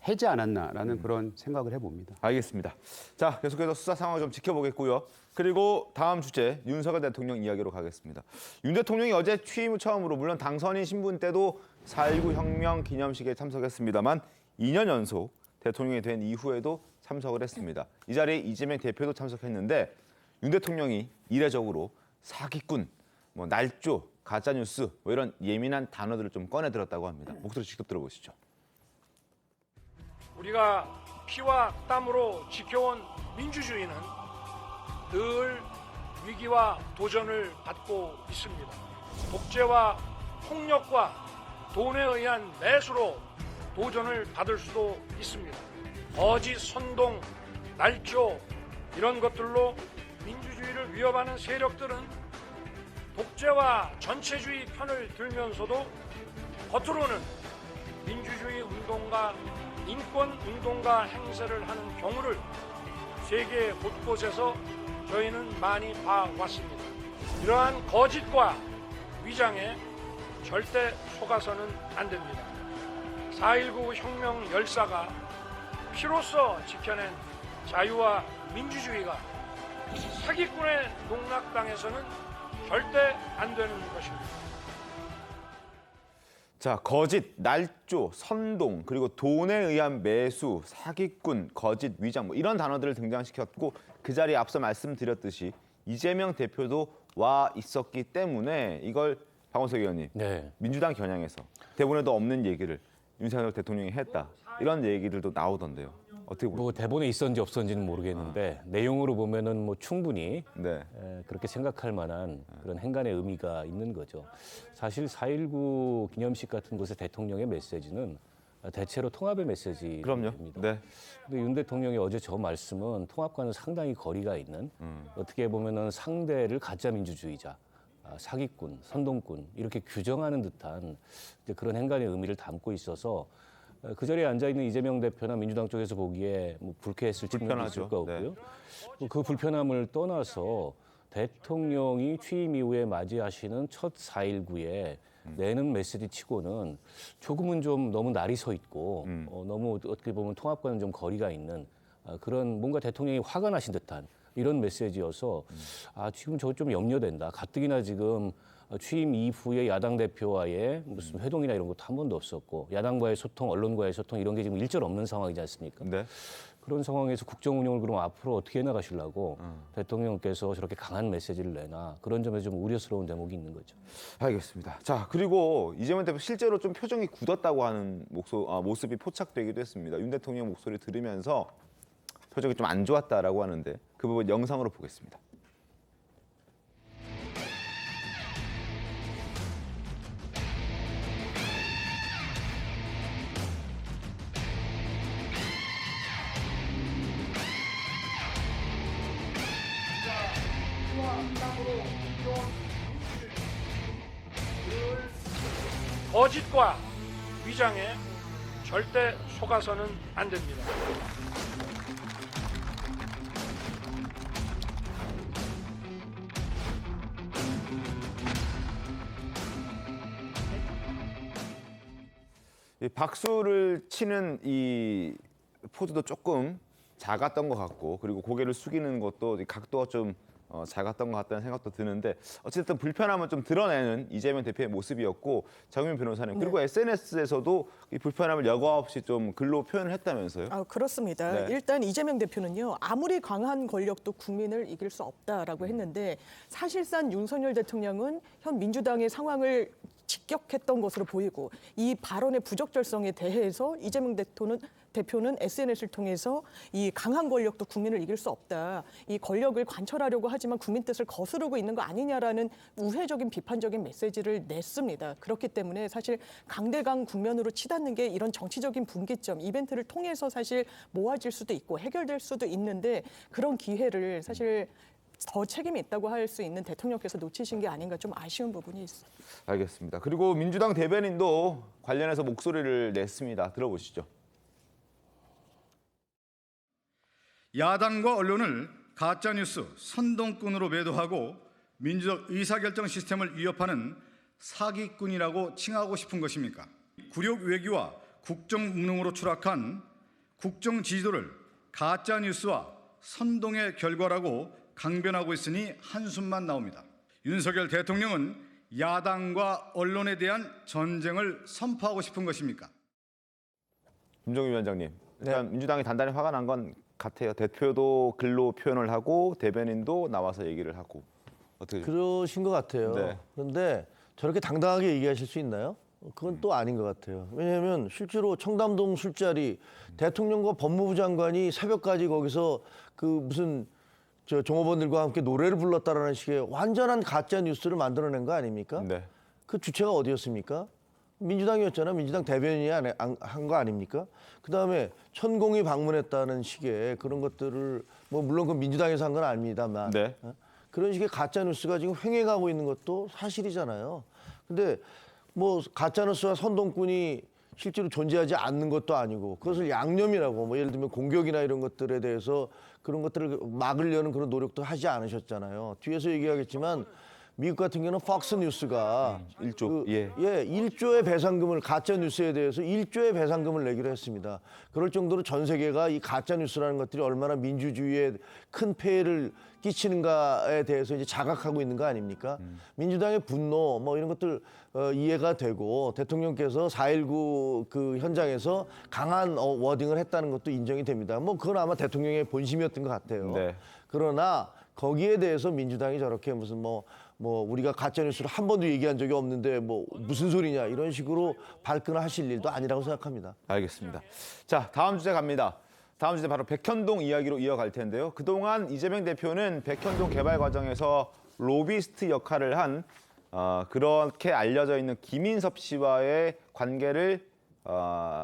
해지 않았나라는 그런 생각을 해봅니다. 알겠습니다. 자, 계속해서 수사 상황을 좀 지켜보겠고요. 그리고 다음 주제 윤석열 대통령 이야기로 가겠습니다. 윤 대통령이 어제 취임 후 처음으로 물론 당선인 신분 때도 4.19 혁명 기념식에 참석했습니다만 2년 연속 대통령이 된 이후에도 참석을 했습니다. 이 자리에 이재명 대표도 참석했는데 윤 대통령이 이례적으로 사기꾼, 날조, 가짜뉴스 이런 예민한 단어들을 좀 꺼내 들었다고 합니다. 목소리 직접 들어보시죠. 우리가 피와 땀으로 지켜온 민주주의는 늘 위기와 도전을 받고 있습니다. 독재와 폭력과 돈에 의한 매수로 도전을 받을 수도 있습니다. 거짓, 선동, 날조 이런 것들로 민주주의를 위협하는 세력들은 독재와 전체주의 편을 들면서도 겉으로는 민주주의 운동가, 인권 운동가 행세를 하는 경우를 세계 곳곳에서 저희는 많이 봐왔습니다. 이러한 거짓과 위장에 절대 속아서는 안 됩니다. 4.19 혁명 열사가 피로써 지켜낸 자유와 민주주의가 사기꾼의 농락당해서는 절대 안 되는 것입니다. 자, 거짓, 날조, 선동, 그리고 돈에 의한 매수, 사기꾼, 거짓, 위장 이런 단어들을 등장시켰고 그 자리에 앞서 말씀드렸듯이 이재명 대표도 와 있었기 때문에 이걸 박원석 의원님, 민주당 겨냥해서 대본에도 없는 얘기를 윤석열 대통령이 했다. 이런 얘기들도 나오던데요. 어떻게 보세요? 뭐 대본에 있었는지 없었는지는 모르겠는데 내용으로 보면은 뭐 충분히 그렇게 생각할 만한 그런 행간의 의미가 있는 거죠. 사실 4.19 기념식 같은 곳의 대통령의 메시지는 대체로 통합의 메시지입니다. 그럼요. 네. 근데 윤 대통령이 어제 저 말씀은 통합과는 상당히 거리가 있는 어떻게 보면은 상대를 가짜 민주주의자, 사기꾼, 선동꾼 이렇게 규정하는 듯한 이제 그런 행간의 의미를 담고 있어서 그 자리에 앉아 있는 이재명 대표나 민주당 쪽에서 보기에 뭐 불쾌했을 측면도 있을 거고요. 그 불편함을 떠나서 대통령이 취임 이후에 맞이하시는 첫 4.19에 내는 메시지치고는 조금은 좀 너무 날이 서 있고 너무 어떻게 보면 통합과는 좀 거리가 있는 그런 뭔가 대통령이 화가 나신 듯한 이런 메시지여서 지금 저거 좀 염려된다. 가뜩이나 지금 취임 이후에 야당 대표와의 무슨 회동이나 이런 것도 한 번도 없었고 야당과의 소통, 언론과의 소통 이런 게 지금 일절 없는 상황이지 않습니까? 그런 상황에서 국정 운영을 그럼 앞으로 어떻게 해나가시려고 대통령께서 저렇게 강한 메시지를 내나 그런 점에서 좀 우려스러운 대목이 있는 거죠. 알겠습니다. 자, 그리고 이재명 대표 실제로 좀 표정이 굳었다고 하는 모습이 포착되기도 했습니다. 윤 대통령 목소리 들으면서 표정이 좀 안 좋았다라고 하는데 그 부분 영상으로 보겠습니다. 거짓과 위장에 절대 속아서는 안 됩니다. 이 박수를 치는 이 포즈도 조금 작았던 것 같고 그리고 고개를 숙이는 것도 각도가 좀 작았던 것 같다는 생각도 드는데 어쨌든 불편함을 좀 드러내는 이재명 대표의 모습이었고 장윤 변호사님 그리고 SNS에서도 이 불편함을 여과 없이 좀 글로 표현을 했다면서요? 그렇습니다. 일단 이재명 대표는요. 아무리 강한 권력도 국민을 이길 수 없다라고 했는데 사실상 윤석열 대통령은 현 민주당의 상황을 직격했던 것으로 보이고 이 발언의 부적절성에 대해서 이재명 대표는 SNS를 통해서 이 강한 권력도 국민을 이길 수 없다. 이 권력을 관철하려고 하지만 국민 뜻을 거스르고 있는 거 아니냐라는 우회적인 비판적인 메시지를 냈습니다. 그렇기 때문에 사실 강대강 국면으로 치닫는 게 이런 정치적인 분기점, 이벤트를 통해서 사실 모아질 수도 있고 해결될 수도 있는데 그런 기회를 사실 더 책임이 있다고 할 수 있는 대통령께서 놓치신 게 아닌가 좀 아쉬운 부분이 있어요. 알겠습니다. 그리고 민주당 대변인도 관련해서 목소리를 냈습니다. 들어보시죠. 야당과 언론을 가짜뉴스, 선동꾼으로 매도하고 민주적 의사결정 시스템을 위협하는 사기꾼이라고 칭하고 싶은 것입니까? 굴욕 외교와 국정무능으로 추락한 국정 지지도를 가짜 뉴스와 선동의 결과라고 강변하고 있으니 한숨만 나옵니다. 윤석열 대통령은 야당과 언론에 대한 전쟁을 선포하고 싶은 것입니까? 김종인 위원장님, 일단 민주당이 단단히 화가 난 건 같아요. 대표도 글로 표현을 하고 대변인도 나와서 얘기를 하고. 어떻게 그러신 것 같아요. 네. 그런데 저렇게 당당하게 얘기하실 수 있나요? 그건 또 아닌 것 같아요. 왜냐하면 실제로 청담동 술자리 대통령과 법무부 장관이 새벽까지 거기서 그 무슨 저 종업원들과 함께 노래를 불렀다라는 식의 완전한 가짜 뉴스를 만들어낸 거 아닙니까? 네. 그 주체가 어디였습니까? 민주당이었잖아. 민주당 대변인이 한 거 아닙니까? 그다음에 천공이 방문했다는 식의 그런 것들을 뭐 물론 그 민주당에서 한 건 아닙니다만 네. 그런 식의 가짜 뉴스가 지금 횡행하고 있는 것도 사실이잖아요. 근데 뭐 가짜 뉴스와 선동꾼이 실제로 존재하지 않는 것도 아니고 그것을 양념이라고 뭐 예를 들면 공격이나 이런 것들에 대해서 그런 것들을 막으려는 그런 노력도 하지 않으셨잖아요. 뒤에서 얘기하겠지만 미국 같은 경우는 폭스 뉴스가 1조, 예, 1조의 배상금을 가짜 뉴스에 대해서 1조의 배상금을 내기로 했습니다. 그럴 정도로 전 세계가 이 가짜 뉴스라는 것들이 얼마나 민주주의에 큰 폐해를 끼치는가에 대해서 이제 자각하고 있는 거 아닙니까? 민주당의 분노 뭐 이런 것들 이해가 되고 대통령께서 4.19 그 현장에서 강한 워딩을 했다는 것도 인정이 됩니다. 뭐 그건 아마 대통령의 본심이었던 것 같아요. 네. 그러나 거기에 대해서 민주당이 저렇게 무슨 뭐 우리가 가짜 뉴스를 한 번도 얘기한 적이 없는데 뭐 무슨 소리냐 이런 식으로 발끈하실 일도 아니라고 생각합니다. 알겠습니다. 자, 다음 주제 갑니다. 다음 주제 바로 백현동 이야기로 이어갈 텐데요. 그동안 이재명 대표는 백현동 개발 과정에서 로비스트 역할을 한 그렇게 알려져 있는 김인섭 씨와의 관계를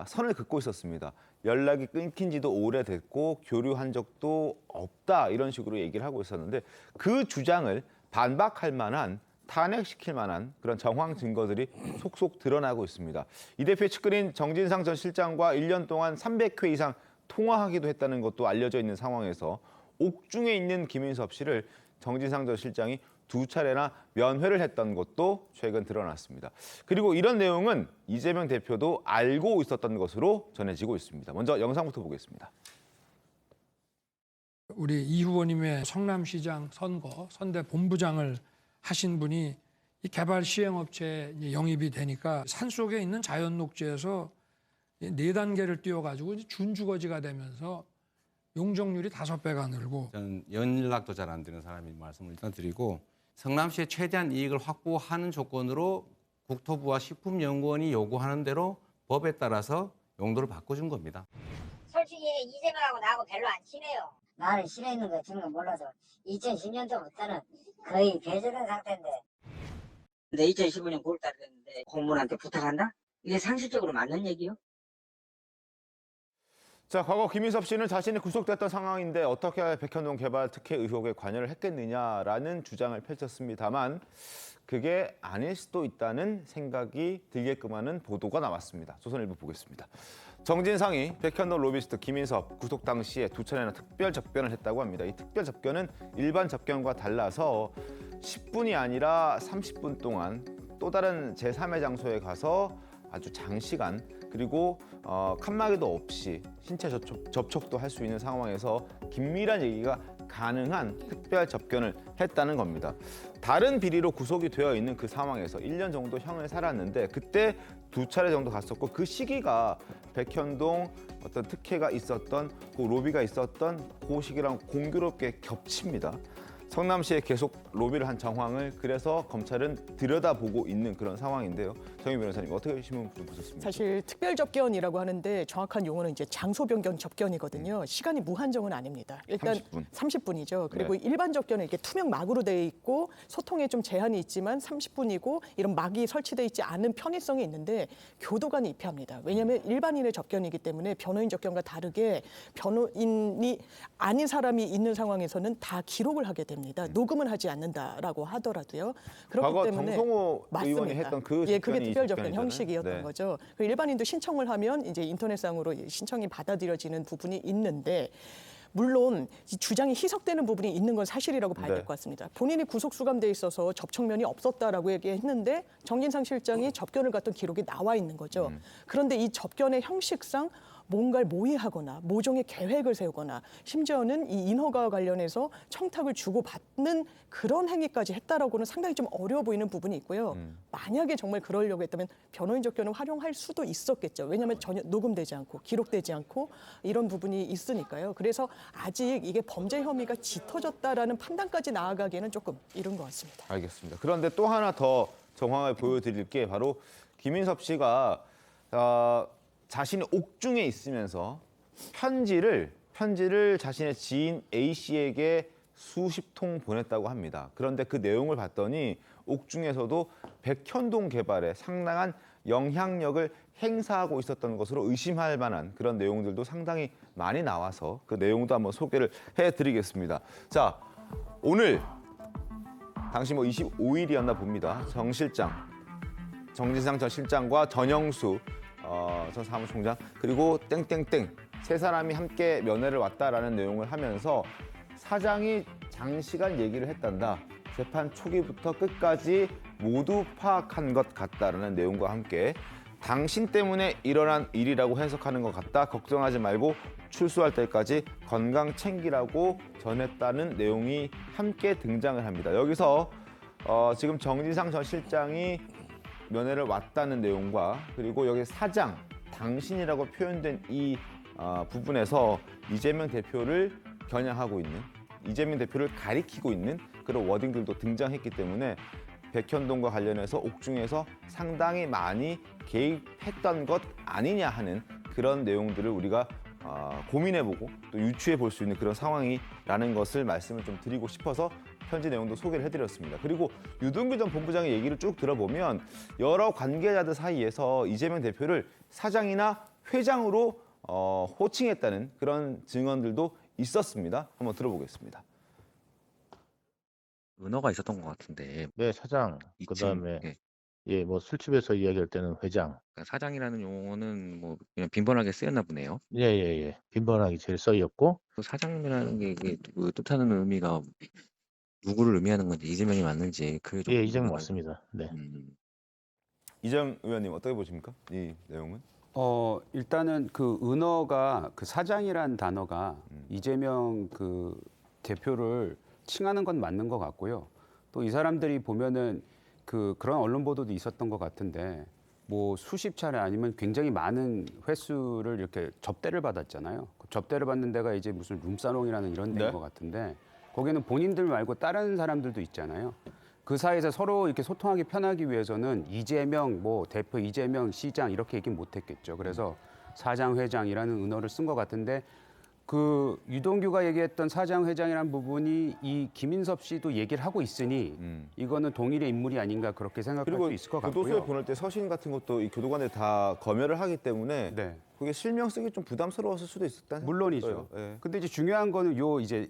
선을 긋고 있었습니다. 연락이 끊긴 지도 오래됐고 교류한 적도 없다 이런 식으로 얘기를 하고 있었는데 그 주장을 반박할 만한 탄핵시킬 만한 그런 정황 증거들이 속속 드러나고 있습니다. 이 대표의 측근인 정진상 전 실장과 1년 동안 300회 이상 통화하기도 했다는 것도 알려져 있는 상황에서 옥중에 있는 김인섭 씨를 정진상 전 실장이 2차례나 면회를 했던 것도 최근 드러났습니다. 그리고 이런 내용은 이재명 대표도 알고 있었던 것으로 전해지고 있습니다. 먼저 영상부터 보겠습니다. 우리 이 후보님의 성남시장 선거 선대 본부장을 하신 분이 이 개발 시행업체에 영입이 되니까 산속에 있는 자연 녹지에서 4단계를 띄워가지고 준주거지가 되면서 용적률이 5배가 늘고 저는 연락도 잘 안 되는 사람이 말씀을 일단 드리고 성남시에 최대한 이익을 확보하는 조건으로 국토부와 식품연구원이 요구하는 대로 법에 따라서 용도를 바꿔준 겁니다. 솔직히 이재명하고 나하고 별로 안 친해요. 나는 친해 있는 거 증거 몰라서 2010년도부터는 거의 배제된 상태인데. 근데 2015년 9월달에 됐는데 공무원한테 부탁한다? 이게 상식적으로 맞는 얘기요? 자, 과거 김인섭 씨는 자신이 구속됐던 상황인데 어떻게 백현동 개발 특혜 의혹에 관여를 했겠느냐라는 주장을 펼쳤습니다만 그게 아닐 수도 있다는 생각이 들게끔 하는 보도가 나왔습니다. 조선일보 보겠습니다. 정진상이 백현동 로비스트 김인섭 구속 당시에 2차례나 특별 접견을 했다고 합니다. 이 특별 접견은 일반 접견과 달라서 10분이 아니라 30분 동안 또 다른 제3의 장소에 가서 아주 장시간 그리고 칸막이도 없이 신체 접촉도 할 수 있는 상황에서 긴밀한 얘기가 가능한 특별 접견을 했다는 겁니다. 다른 비리로 구속이 되어 있는 그 상황에서 1년 정도 형을 살았는데 그때 2차례 정도 갔었고 그 시기가 백현동 어떤 특혜가 있었던 그 로비가 있었던 그 시기랑 공교롭게 겹칩니다. 성남시에 계속 로비를 한 정황을 그래서 검찰은 들여다보고 있는 그런 상황인데요. 정희 변호사님 어떻게 신문 좀 보셨습니까? 사실 특별 접견이라고 하는데 정확한 용어는 이제 장소 변경 접견이거든요. 시간이 무한정은 아닙니다. 일단 30분이죠. 그리고 네. 일반 접견은 이렇게 투명 막으로 돼 있고 소통에 좀 제한이 있지만 30분이고 이런 막이 설치돼 있지 않은 편의성이 있는데 교도관이 입회합니다. 왜냐하면 일반인의 접견이기 때문에 변호인 접견과 다르게 변호인이 아닌 사람이 있는 상황에서는 다 기록을 하게 됩니다. 녹음은 하지 않는다라고 하더라도요. 그렇기 과거 때문에 정성호 맞습니다. 의원이 했던 그 예, 그게 접견이 특별 접견 접견이잖아요. 형식이었던 네. 거죠. 일반인도 신청을 하면 이제 인터넷상으로 신청이 받아들여지는 부분이 있는데 물론 이 주장이 희석되는 부분이 있는 건 사실이라고 봐야 네. 될 것 같습니다. 본인이 구속 수감돼 있어서 접촉면이 없었다라고 얘기했는데 정진상 실장이 접견을 갔던 기록이 나와 있는 거죠. 그런데 이 접견의 형식상 뭔가를 모의하거나 모종의 계획을 세우거나 심지어는 이 인허가와 관련해서 청탁을 주고받는 그런 행위까지 했다라고는 상당히 좀 어려워 보이는 부분이 있고요. 만약에 정말 그러려고 했다면 변호인 접견을 활용할 수도 있었겠죠. 왜냐하면 전혀 녹음되지 않고 기록되지 않고 이런 부분이 있으니까요. 그래서 아직 이게 범죄 혐의가 짙어졌다라는 판단까지 나아가기에는 조금 이른 것 같습니다. 알겠습니다. 그런데 또 하나 더 정황을 보여드릴 게 바로 김인섭 씨가 자신이 옥중에 있으면서 편지를 자신의 지인 A 씨에게 수십 통 보냈다고 합니다. 그런데 그 내용을 봤더니 옥중에서도 백현동 개발에 상당한 영향력을 행사하고 있었던 것으로 의심할 만한 그런 내용들도 상당히 많이 나와서 그 내용도 한번 소개를 해드리겠습니다. 자, 오늘 당시 25일이었나 봅니다. 정진상 전 실장과 전영수 전 사무총장 그리고 땡땡땡 세 사람이 함께 면회를 왔다라는 내용을 하면서 사장이 장시간 얘기를 했단다. 재판 초기부터 끝까지 모두 파악한 것 같다라는 내용과 함께 당신 때문에 일어난 일이라고 해석하는 것 같다. 걱정하지 말고 출소할 때까지 건강 챙기라고 전했다는 내용이 함께 등장을 합니다. 여기서 지금 정진상 전 실장이 면회를 왔다는 내용과 그리고 여기 사장, 당신이라고 표현된 이 부분에서 이재명 대표를 겨냥하고 있는, 이재명 대표를 가리키고 있는 그런 워딩들도 등장했기 때문에 백현동과 관련해서 옥중에서 상당히 많이 개입했던 것 아니냐 하는 그런 내용들을 우리가 고민해보고 또 유추해 볼 수 있는 그런 상황이라는 것을 말씀을 좀 드리고 싶어서 편지 내용도 소개를 해드렸습니다. 그리고 유동규 전 본부장의 얘기를 쭉 들어보면 여러 관계자들 사이에서 이재명 대표를 사장이나 회장으로 호칭했다는 그런 증언들도 있었습니다. 한번 들어보겠습니다. 은어가 있었던 것 같은데. 네, 사장. 그다음에 예, 뭐 술집에서 이야기할 때는 회장. 그러니까 사장이라는 용어는 뭐 그냥 빈번하게 쓰였나 보네요. 예. 빈번하게 제일 쓰였고. 그 사장이라는 게 그 뜻하는 의미가 누구를 의미하는 건지 이재명이 맞는지 그게 좀 예, 이재명 궁금해요. 맞습니다. 네. 이정 의원님 어떻게 보십니까? 이 내용은? 일단은 그 은어가 그 사장이란 단어가 이재명 그 대표를 칭하는 건 맞는 것 같고요. 또 이 사람들이 보면은 그런 언론 보도도 있었던 것 같은데 뭐 수십 차례 아니면 굉장히 많은 횟수를 이렇게 접대를 받았잖아요. 그 접대를 받는 데가 이제 무슨 룸사롱이라는 이런 데인 것 같은데 거기는 본인들 말고 다른 사람들도 있잖아요. 그 사이에서 서로 이렇게 소통하기 편하기 위해서는 이재명 뭐 대표 이재명 시장 이렇게 얘기 못했겠죠. 그래서 사장 회장이라는 은어를 쓴 것 같은데 그 유동규가 얘기했던 사장 회장이라는 부분이 이 김인섭 씨도 얘기를 하고 있으니 이거는 동일의 인물이 아닌가 그렇게 생각할 그리고 수 있을 것 교도소에 같고요. 보낼 때 서신 같은 것도 이 교도관들이 다 검열을 하기 때문에 그게 실명 쓰기 좀 부담스러웠을 수도 있었다는 물론이죠. 생각이 들어요. 예. 근데 이제 중요한 거는 요 이제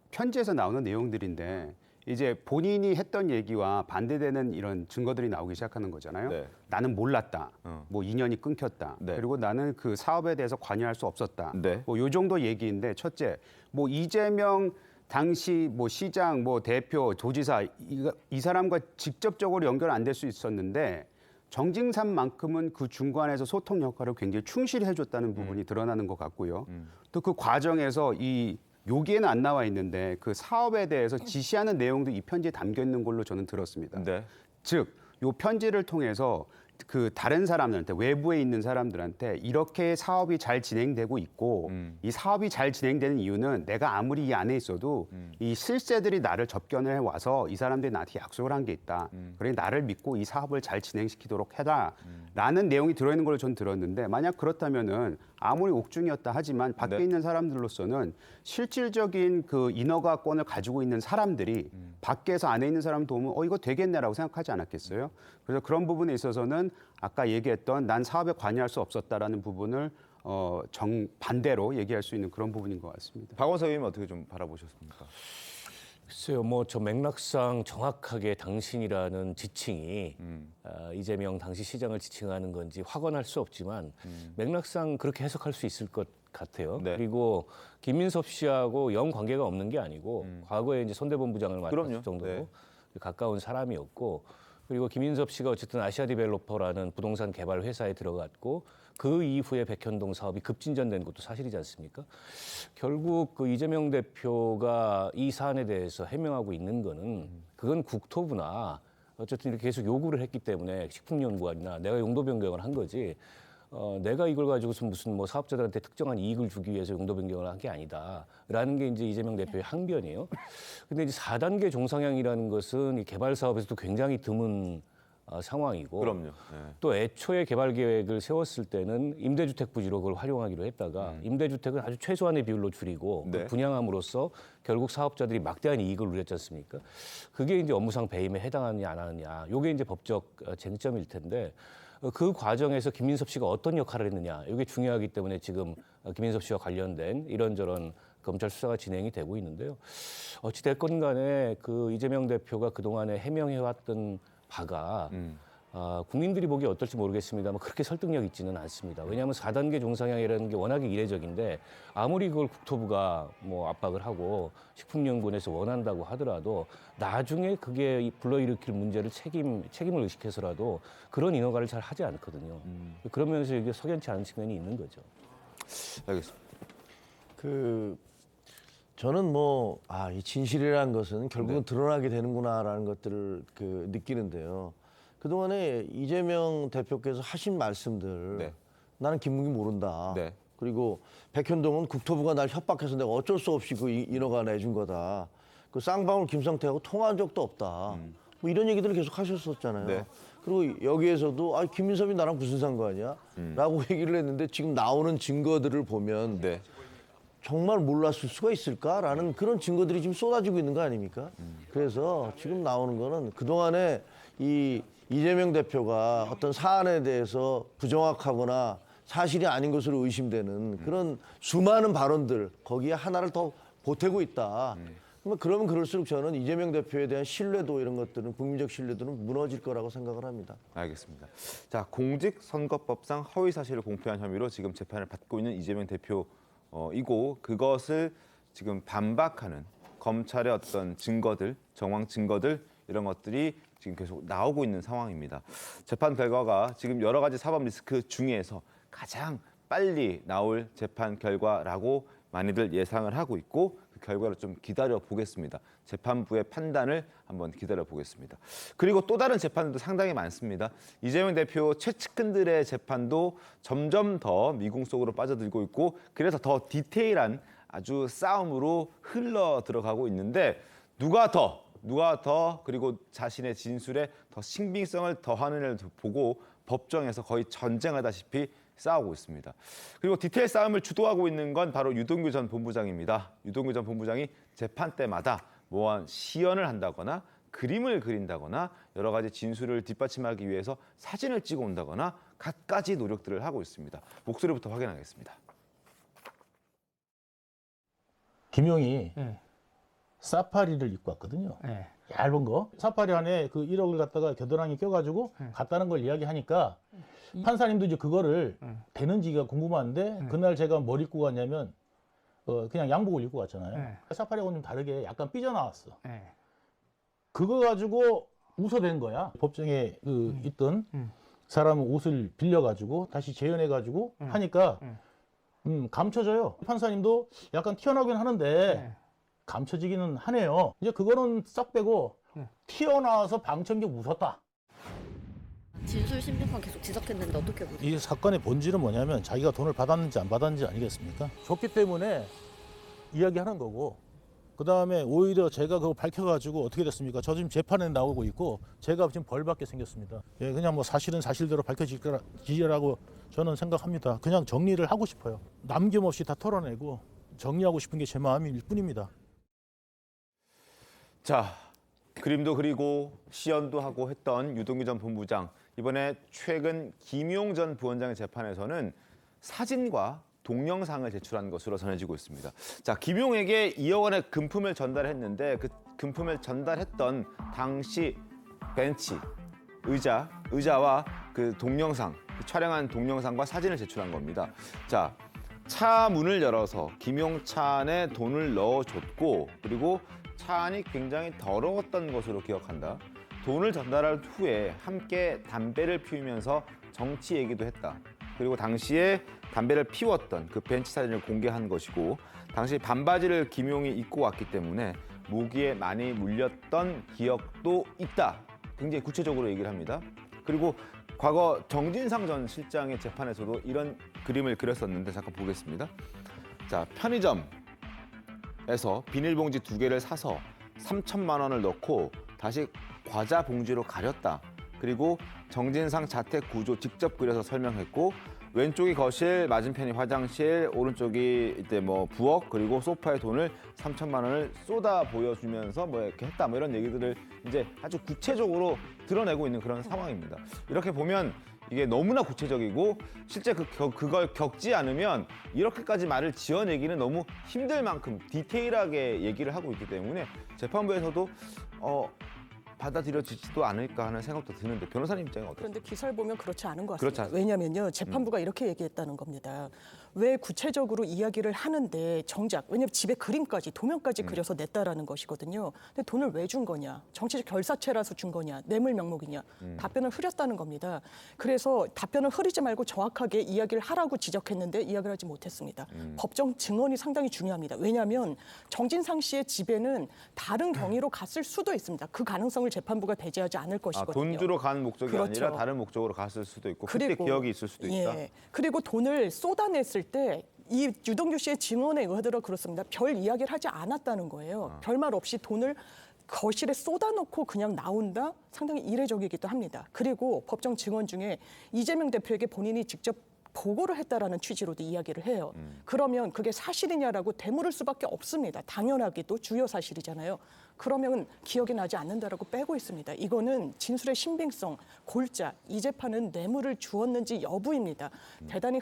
편지에서 나오는 내용들인데 이제 본인이 했던 얘기와 반대되는 이런 증거들이 나오기 시작하는 거잖아요. 나는 몰랐다. 뭐 인연이 끊겼다. 그리고 나는 그 사업에 대해서 관여할 수 없었다. 뭐 요 정도 얘기인데 첫째, 뭐 이재명 당시 뭐 시장, 뭐 대표, 도지사 이 사람과 직접적으로 연결 안 될 수 있었는데 정진상만큼은 그 중간에서 소통 역할을 굉장히 충실히 해줬다는 부분이 드러나는 것 같고요. 또 그 과정에서 여기에는 안 나와 있는데 그 사업에 대해서 지시하는 내용도 이 편지에 담겨 있는 걸로 저는 들었습니다. 즉, 이 편지를 통해서 그 다른 사람들한테 외부에 있는 사람들한테 이렇게 사업이 잘 진행되고 있고 이 사업이 잘 진행되는 이유는 내가 아무리 이 안에 있어도 이 실세들이 나를 접견을 해와서 이 사람들이 나한테 약속을 한 게 있다. 그래 나를 믿고 이 사업을 잘 진행시키도록 해라라는 내용이 들어있는 걸로 전 들었는데 만약 그렇다면은 아무리 옥중이었다 하지만 밖에 있는 사람들로서는 실질적인 그 인허가권을 가지고 있는 사람들이 밖에서 안에 있는 사람 도우면 이거 되겠네라고 생각하지 않았겠어요? 그래서 그런 부분에 있어서는 아까 얘기했던 난 사업에 관여할 수 없었다라는 부분을 정반대로 얘기할 수 있는 그런 부분인 것 같습니다. 박원석 의원님 어떻게 좀 바라보셨습니까? 글쎄요, 뭐 저 맥락상 정확하게 당신이라는 지칭이 이재명 당시 시장을 지칭하는 건지 확언할 수 없지만 맥락상 그렇게 해석할 수 있을 것 같아요. 네. 그리고 김민섭 씨하고 영 관계가 없는 게 아니고 과거에 이제 손대본부장을 맡았을 정도로 네. 가까운 사람이었고, 그리고 김민섭 씨가 어쨌든 아시아 디벨로퍼라는 부동산 개발 회사에 들어갔고 그 이후에 백현동 사업이 급진전된 것도 사실이지 않습니까? 결국 그 이재명 대표가 이 사안에 대해서 해명하고 있는 거는 그건 국토부나 어쨌든 이렇게 계속 요구를 했기 때문에 식품연구원이나 내가 용도 변경을 한 거지. 내가 이걸 가지고서 무슨 뭐 사업자들한테 특정한 이익을 주기 위해서 용도 변경을 한 게 아니다라는 게 이제 이재명 대표의 항변이에요. 근데 이제 4단계 종상향이라는 것은 이 개발 사업에서도 굉장히 드문 상황이고, 그럼요. 네. 또 애초에 개발 계획을 세웠을 때는 임대주택 부지로 그걸 활용하기로 했다가 임대주택은 아주 최소한의 비율로 줄이고 네. 분양함으로써 결국 사업자들이 막대한 이익을 누렸지 않습니까? 그게 이제 업무상 배임에 해당하느냐 안 하느냐, 이게 이제 법적 쟁점일 텐데, 그 과정에서 김민섭 씨가 어떤 역할을 했느냐, 이게 중요하기 때문에 지금 김민섭 씨와 관련된 이런저런 검찰 수사가 진행이 되고 있는데요. 어찌 됐건 간에 그 이재명 대표가 그동안에 해명해왔던 바가 국민들이 보기 어떨지 모르겠습니다만 그렇게 설득력 있지는 않습니다. 왜냐하면 4단계 종상향이라는 게 워낙에 이례적인데 아무리 그걸 국토부가 뭐 압박을 하고 식품연구원에서 원한다고 하더라도 나중에 그게 불러일으킬 문제를 책임을 의식해서라도 그런 인허가를 잘 하지 않거든요. 그러면서 이게 석연치 않은 측면이 있는 거죠. 알겠습니다. 저는 이 진실이라는 것은 결국은 드러나게 되는구나라는 것들을 느끼는데요. 그동안에 이재명 대표께서 하신 말씀들, 나는 김문기 모른다. 그리고 백현동은 국토부가 날 협박해서 내가 어쩔 수 없이 그 인허가 내준 거다. 그 쌍방울 김성태하고 통화한 적도 없다. 뭐 이런 얘기들을 계속 하셨었잖아요. 그리고 여기에서도 김민섭이 나랑 무슨 상관이야? 라고 얘기를 했는데 지금 나오는 증거들을 보면 정말 몰랐을 수가 있을까라는 그런 증거들이 지금 쏟아지고 있는 거 아닙니까? 그래서 지금 나오는 거는 그동안에 이 이재명 대표가 어떤 사안에 대해서 부정확하거나 사실이 아닌 것으로 의심되는 그런 수많은 발언들, 거기에 하나를 더 보태고 있다. 그러면 그럴수록 저는 이재명 대표에 대한 신뢰도, 이런 것들은, 국민적 신뢰도는 무너질 거라고 생각을 합니다. 알겠습니다. 자, 공직선거법상 허위 사실을 공표한 혐의로 지금 재판을 받고 있는 이재명 대표이고, 그것을 지금 반박하는 검찰의 어떤 증거들, 정황 증거들, 이런 것들이 지금 계속 나오고 있는 상황입니다. 재판 결과가 지금 여러 가지 사법 리스크 중에서 가장 빨리 나올 재판 결과라고 많이들 예상을 하고 있고, 그 결과를 좀 기다려 보겠습니다. 재판부의 판단을 한번 기다려 보겠습니다. 그리고 또 다른 재판도 상당히 많습니다. 이재명 대표 최측근들의 재판도 점점 더 미궁 속으로 빠져들고 있고, 그래서 더 디테일한 아주 싸움으로 흘러 들어가고 있는데, 누가 더 그리고 자신의 진술에 더 신빙성을 더하는을 보고 법정에서 거의 전쟁하다시피 싸우고 있습니다. 그리고 디테일 싸움을 주도하고 있는 건 바로 유동규 전 본부장입니다. 유동규 전 본부장이 재판 때마다 뭐한 시연을 한다거나 그림을 그린다거나 여러 가지 진술을 뒷받침하기 위해서 사진을 찍어 온다거나 갖가지 노력들을 하고 있습니다. 목소리부터 확인하겠습니다. 김용이 사파리를 입고 왔거든요. 얇은 거. 사파리 안에 그 1억을 갖다가 겨드랑이 껴가지고 갔다는 걸 이야기하니까 판사님도 이제 그거를 되는지가 궁금한데, 그날 제가 뭘 입고 갔냐면 그냥 양복을 입고 갔잖아요. 사파리하고는 좀 다르게 약간 삐져나왔어. 그거 가지고 웃어댄 거야. 법정에 있던 사람 옷을 빌려가지고 다시 재현해가지고 하니까 감춰져요. 판사님도 약간 튀어나오긴 하는데 감춰지기는 하네요. 이제 그거는 싹 빼고 튀어나와서 방청객 웃었다. 진술 신빙성 계속 지적했는데 어떻게 보세요? 이 사건의 본질은 뭐냐면 자기가 돈을 받았는지 안 받았는지 아니겠습니까? 줬기 때문에 이야기하는 거고, 그다음에 오히려 제가 그거 밝혀가지고 어떻게 됐습니까? 저 지금 재판에 나오고 있고 제가 지금 벌 받게 생겼습니다. 그냥 뭐 사실은 사실대로 밝혀지리라고 저는 생각합니다. 그냥 정리를 하고 싶어요. 남김없이 다 털어내고 정리하고 싶은 게 제 마음일 뿐입니다. 자, 그림도 그리고 시연도 하고 했던 유동규 전 본부장, 이번에 최근 김용 전 부원장의 재판에서는 사진과 동영상을 제출한 것으로 전해지고 있습니다. 자, 김용에게 2억 원의 금품을 전달했는데 그 금품을 전달했던 당시 벤치, 의자와 그 동영상, 그 촬영한 동영상과 사진을 제출한 겁니다. 자, 차 문을 열어서 김용찬의 돈을 넣어줬고 그리고 차 안이 굉장히 더러웠던 것으로 기억한다. 돈을 전달할 후에 함께 담배를 피우면서 정치 얘기도 했다. 그리고 당시에 담배를 피웠던 그 벤치 사진을 공개한 것이고 당시 반바지를 김용이 입고 왔기 때문에 모기에 많이 물렸던 기억도 있다. 굉장히 구체적으로 얘기를 합니다. 그리고 과거 정진상 전 실장의 재판에서도 이런 그림을 그렸었는데 잠깐 보겠습니다. 자, 편의점에서 비닐봉지 2개를 사서 3천만 원을 넣고 다시 과자 봉지로 가렸다. 그리고 정진상 자택 구조 직접 그려서 설명했고 왼쪽이 거실, 맞은편이 화장실, 오른쪽이 이제 뭐 부엌 그리고 소파에 돈을 3천만 원을 쏟아 보여주면서 뭐 이렇게 했다 뭐 이런 얘기들을 이제 아주 구체적으로 드러내고 있는 그런 상황입니다. 이렇게 보면 이게 너무나 구체적이고 실제 그걸 겪지 않으면 이렇게까지 말을 지어내기는 너무 힘들 만큼 디테일하게 얘기를 하고 있기 때문에 재판부에서도 받아들여지지도 않을까 하는 생각도 드는데 변호사님 입장은 어떠세요? 그런데 기사를 보면 그렇지 않은 것 그렇지 같습니다. 않습니다. 왜냐하면요. 재판부가 이렇게 얘기했다는 겁니다. 왜 구체적으로 이야기를 하는데 정작 왜냐하면 집에 그림까지 도면까지 그려서 냈다라는 것이거든요. 근데 돈을 왜 준 거냐? 정치적 결사체라서 준 거냐? 뇌물 명목이냐? 답변을 흐렸다는 겁니다. 그래서 답변을 흐리지 말고 정확하게 이야기를 하라고 지적했는데 이야기를 하지 못했습니다. 법정 증언이 상당히 중요합니다. 왜냐하면 정진상 씨의 집에는 다른 경위로 갔을 수도 있습니다. 그 가능성을 재판부가 배제하지 않을 것이거든요. 돈 주러 간 목적이 그렇죠. 아니라 다른 목적으로 갔을 수도 있고 그때 기억이 있을 수도 있다. 예. 그리고 돈을 쏟아냈을 때 이 유동규 씨의 증언에 의하더라 그렇습니다. 별 이야기를 하지 않았다는 거예요. 별말 없이 돈을 거실에 쏟아놓고 그냥 나온다? 상당히 이례적이기도 합니다. 그리고 법정 증언 중에 이재명 대표에게 본인이 직접 보고를 했다라는 취지로도 이야기를 해요. 그러면 그게 사실이냐라고 되물을 수밖에 없습니다. 당연하게도 주요 사실이잖아요. 그러면 기억이 나지 않는다라고 빼고 있습니다. 이거는 진술의 신빙성, 골자, 이 재판은 뇌물을 주었는지 여부입니다. 대단히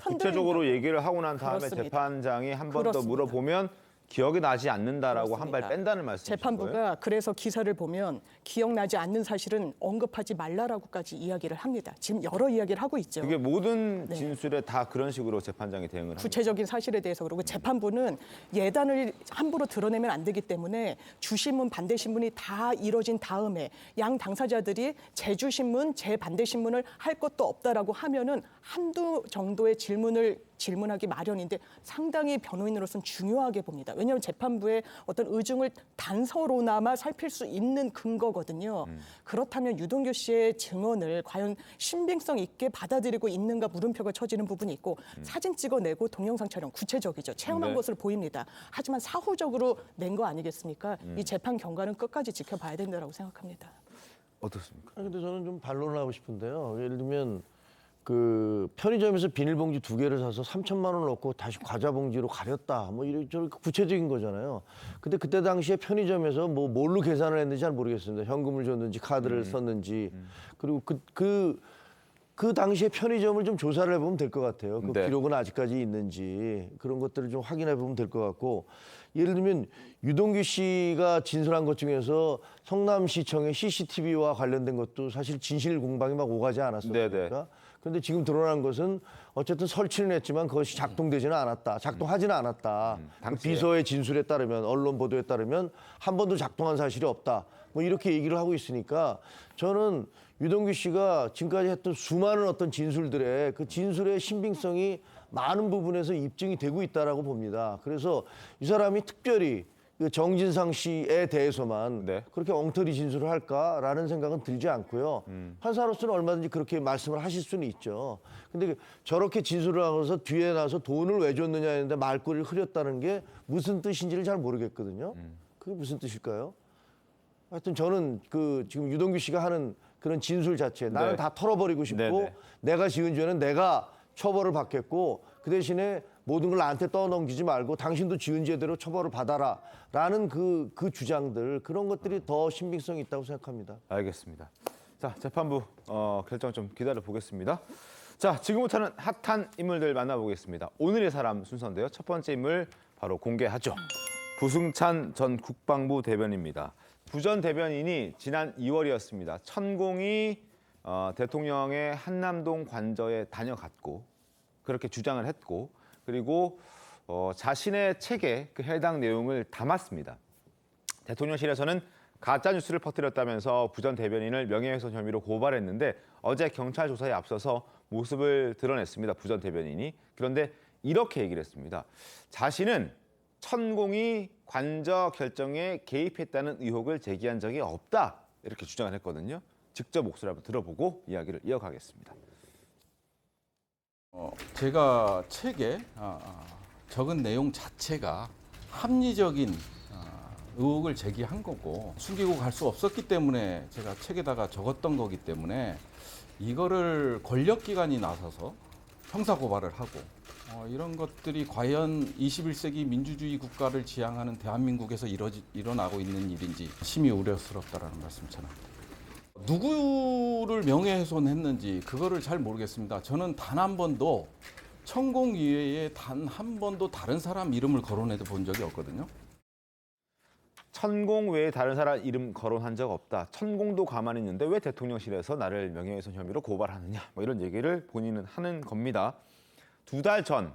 구체적으로 얘기를 하고 난 다음에 그렇습니다. 재판장이 한 번 더 그렇습니다. 물어보면 기억이 나지 않는다라고 한 발 뺀다는 말씀이신 재판부가 거예요? 그래서 기사를 보면 기억나지 않는 사실은 언급하지 말라라고까지 이야기를 합니다. 지금 여러 이야기를 하고 있죠. 그게 모든 네. 진술에 다 그런 식으로 재판장이 대응을 합니다. 구체적인 사실에 대해서 그러고 재판부는 예단을 함부로 드러내면 안 되기 때문에 주신문, 반대신문이 다 이뤄진 다음에 양 당사자들이 재주신문, 재반대신문을 할 것도 없다라고 하면은 한두 정도의 질문하기 마련인데 상당히 변호인으로서는 중요하게 봅니다. 왜냐하면 재판부의 어떤 의중을 단서로나마 살필 수 있는 근거거든요. 그렇다면 유동규 씨의 증언을 과연 신빙성 있게 받아들이고 있는가 물음표가 쳐지는 부분이 있고 사진 찍어내고 동영상 촬영 구체적이죠. 체험한 네. 것으로 보입니다. 하지만 사후적으로 낸 거 아니겠습니까? 이 재판 경과는 끝까지 지켜봐야 된다고 생각합니다. 어떻습니까? 근데 저는 좀 반론을 하고 싶은데요. 예를 들면 그 편의점에서 비닐봉지 2개를 사서 3천만 원을 넣고 다시 과자 봉지로 가렸다. 뭐 이런 구체적인 거잖아요. 근데 그때 당시에 편의점에서 뭐 뭘로 계산을 했는지 잘 모르겠습니다. 현금을 줬는지 카드를 썼는지. 그리고 그 당시에 편의점을 좀 조사를 해보면 될 것 같아요. 그 네. 기록은 아직까지 있는지 그런 것들을 좀 확인해 보면 될 것 같고 예를 들면 유동규 씨가 진술한 것 중에서 성남시청의 CCTV와 관련된 것도 사실 진실 공방이 막 오가지 않았습니까? 그런데 지금 드러난 것은 어쨌든 설치는 했지만 그것이 작동되지는 않았다. 작동하지는 않았다. 그 비서의 진술에 따르면 언론 보도에 따르면 한 번도 작동한 사실이 없다. 뭐 이렇게 얘기를 하고 있으니까 저는 유동규 씨가 지금까지 했던 수많은 어떤 진술들의 그 진술의 신빙성이 많은 부분에서 입증이 되고 있다라고 봅니다. 그래서 이 사람이 특별히 그 정진상 씨에 대해서만 그렇게 엉터리 진술을 할까라는 생각은 들지 않고요. 판사로서는 얼마든지 그렇게 말씀을 하실 수는 있죠. 근데 저렇게 진술을 하면서 뒤에 나서 돈을 왜 줬느냐 했는데 말꼬리를 흐렸다는 게 무슨 뜻인지를 잘 모르겠거든요. 그게 무슨 뜻일까요? 하여튼 저는 그 지금 유동규 씨가 하는 그런 진술 자체 나는 다 털어버리고 싶고 내가 지은 죄는 내가 처벌을 받겠고 그 대신에 모든 걸 나한테 떠넘기지 말고 당신도 지은 죄대로 처벌을 받아라 라는 그 주장들 그런 것들이 더 신빙성이 있다고 생각합니다. 알겠습니다. 자, 재판부 결정 좀 기다려 보겠습니다. 자, 지금부터는 핫한 인물들 만나보겠습니다. 오늘의 사람 순서인데요. 첫 번째 인물 바로 공개하죠. 부승찬 전 국방부 대변인입니다. 부 전 대변인이 지난 2월이었습니다. 천공이 대통령의 한남동 관저에 다녀갔고 그렇게 주장을 했고 그리고 자신의 책에 그 해당 내용을 담았습니다. 대통령실에서는 가짜 뉴스를 퍼뜨렸다면서 부 전 대변인을 명예훼손 혐의로 고발했는데 어제 경찰 조사에 앞서서 모습을 드러냈습니다. 부 전 대변인이. 그런데 이렇게 얘기를 했습니다. 자신은 천공이 관저 결정에 개입했다는 의혹을 제기한 적이 없다. 이렇게 주장을 했거든요. 직접 목소리 한번 들어보고 이야기를 이어가겠습니다. 제가 책에 적은 내용 자체가 합리적인 의혹을 제기한 거고 숨기고 갈 수 없었기 때문에 제가 책에다가 적었던 거기 때문에 이거를 권력기관이 나서서 형사고발을 하고 이런 것들이 과연 21세기 민주주의 국가를 지향하는 대한민국에서 일어나고 있는 일인지 심히 우려스럽다라는 말씀 전합니다. 누구를 명예훼손했는지 그거를 잘 모르겠습니다. 저는 단 한 번도 천공 이외에 단 한 번도 다른 사람 이름을 거론해 본 적이 없거든요. 천공 외에 다른 사람 이름 거론한 적 없다. 천공도 가만히 있는데 왜 대통령실에서 나를 명예훼손 혐의로 고발하느냐. 뭐 이런 얘기를 본인은 하는 겁니다. 2달 전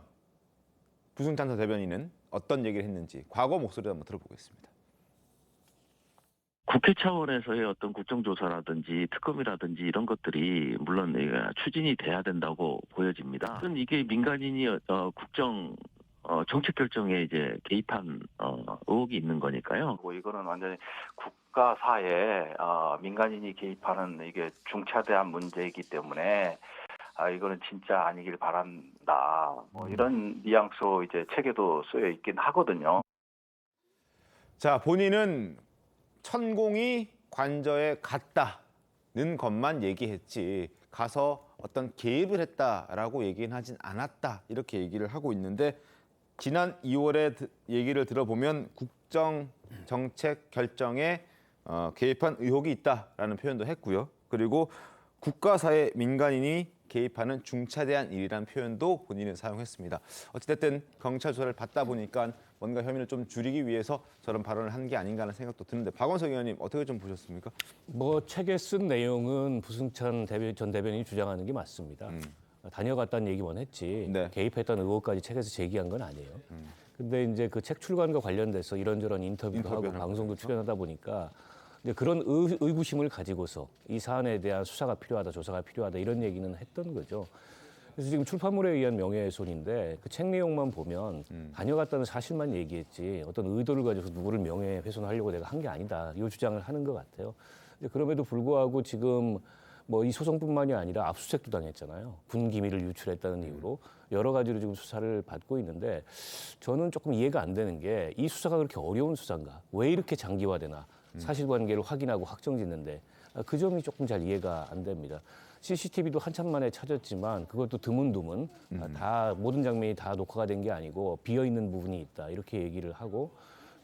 부승찬 전 대변인은 어떤 얘기를 했는지 과거 목소리를 한번 들어보겠습니다. 국회 차원에서의 어떤 국정조사라든지 특검이라든지 이런 것들이 물론 추진이 돼야 된다고 보여집니다. 이게 민간인이 국정 정책 결정에 이제 개입한 의혹이 있는 거니까요. 이거는 완전히 국가사에 민간인이 개입하는 이게 중차대한 문제이기 때문에 이거는 진짜 아니길 바란다. 이런 뉘앙스로 이제 책에도 쓰여 있긴 하거든요. 자, 본인은 천공이 관저에 갔다는 것만 얘기했지 가서 어떤 개입을 했다라고 얘기는 하진 않았다. 이렇게 얘기를 하고 있는데 지난 2월에 얘기를 들어보면 국정 정책 결정에 개입한 의혹이 있다라는 표현도 했고요. 그리고 국가사의 민간인이 개입하는 중차대한 일이라는 표현도 본인은 사용했습니다. 어찌됐든 경찰 조사를 받다 보니까 뭔가 혐의를 좀 줄이기 위해서 저런 발언을 한 게 아닌가 하는 생각도 드는데 박원석 의원님 어떻게 좀 보셨습니까? 뭐 책에 쓴 내용은 부승찬 전 대변인이 주장하는 게 맞습니다. 다녀갔다는 얘기만 했지 개입했다는 의혹까지 책에서 제기한 건 아니에요. 근데 이제 그 책 출간과 관련돼서 이런저런 인터뷰도 하고 방송도 출연하다 보니까 이제 그런 의구심을 가지고서 이 사안에 대한 수사가 필요하다, 조사가 필요하다 이런 얘기는 했던 거죠. 그래서 지금 출판물에 의한 명예훼손인데 그 책 내용만 보면 다녀갔다는 사실만 얘기했지 어떤 의도를 가지고 누구를 명예훼손하려고 내가 한 게 아니다. 이 주장을 하는 것 같아요. 그럼에도 불구하고 지금 뭐 이 소송뿐만이 아니라 압수수색도 당했잖아요. 군 기밀을 유출했다는 이유로 여러 가지로 지금 수사를 받고 있는데 저는 조금 이해가 안 되는 게 이 수사가 그렇게 어려운 수사인가? 왜 이렇게 장기화되나? 사실관계를 확인하고 확정짓는데 그 점이 조금 잘 이해가 안 됩니다. CCTV도 한참 만에 찾았지만 그것도 드문드문 다 모든 장면이 다 녹화가 된 게 아니고 비어 있는 부분이 있다 이렇게 얘기를 하고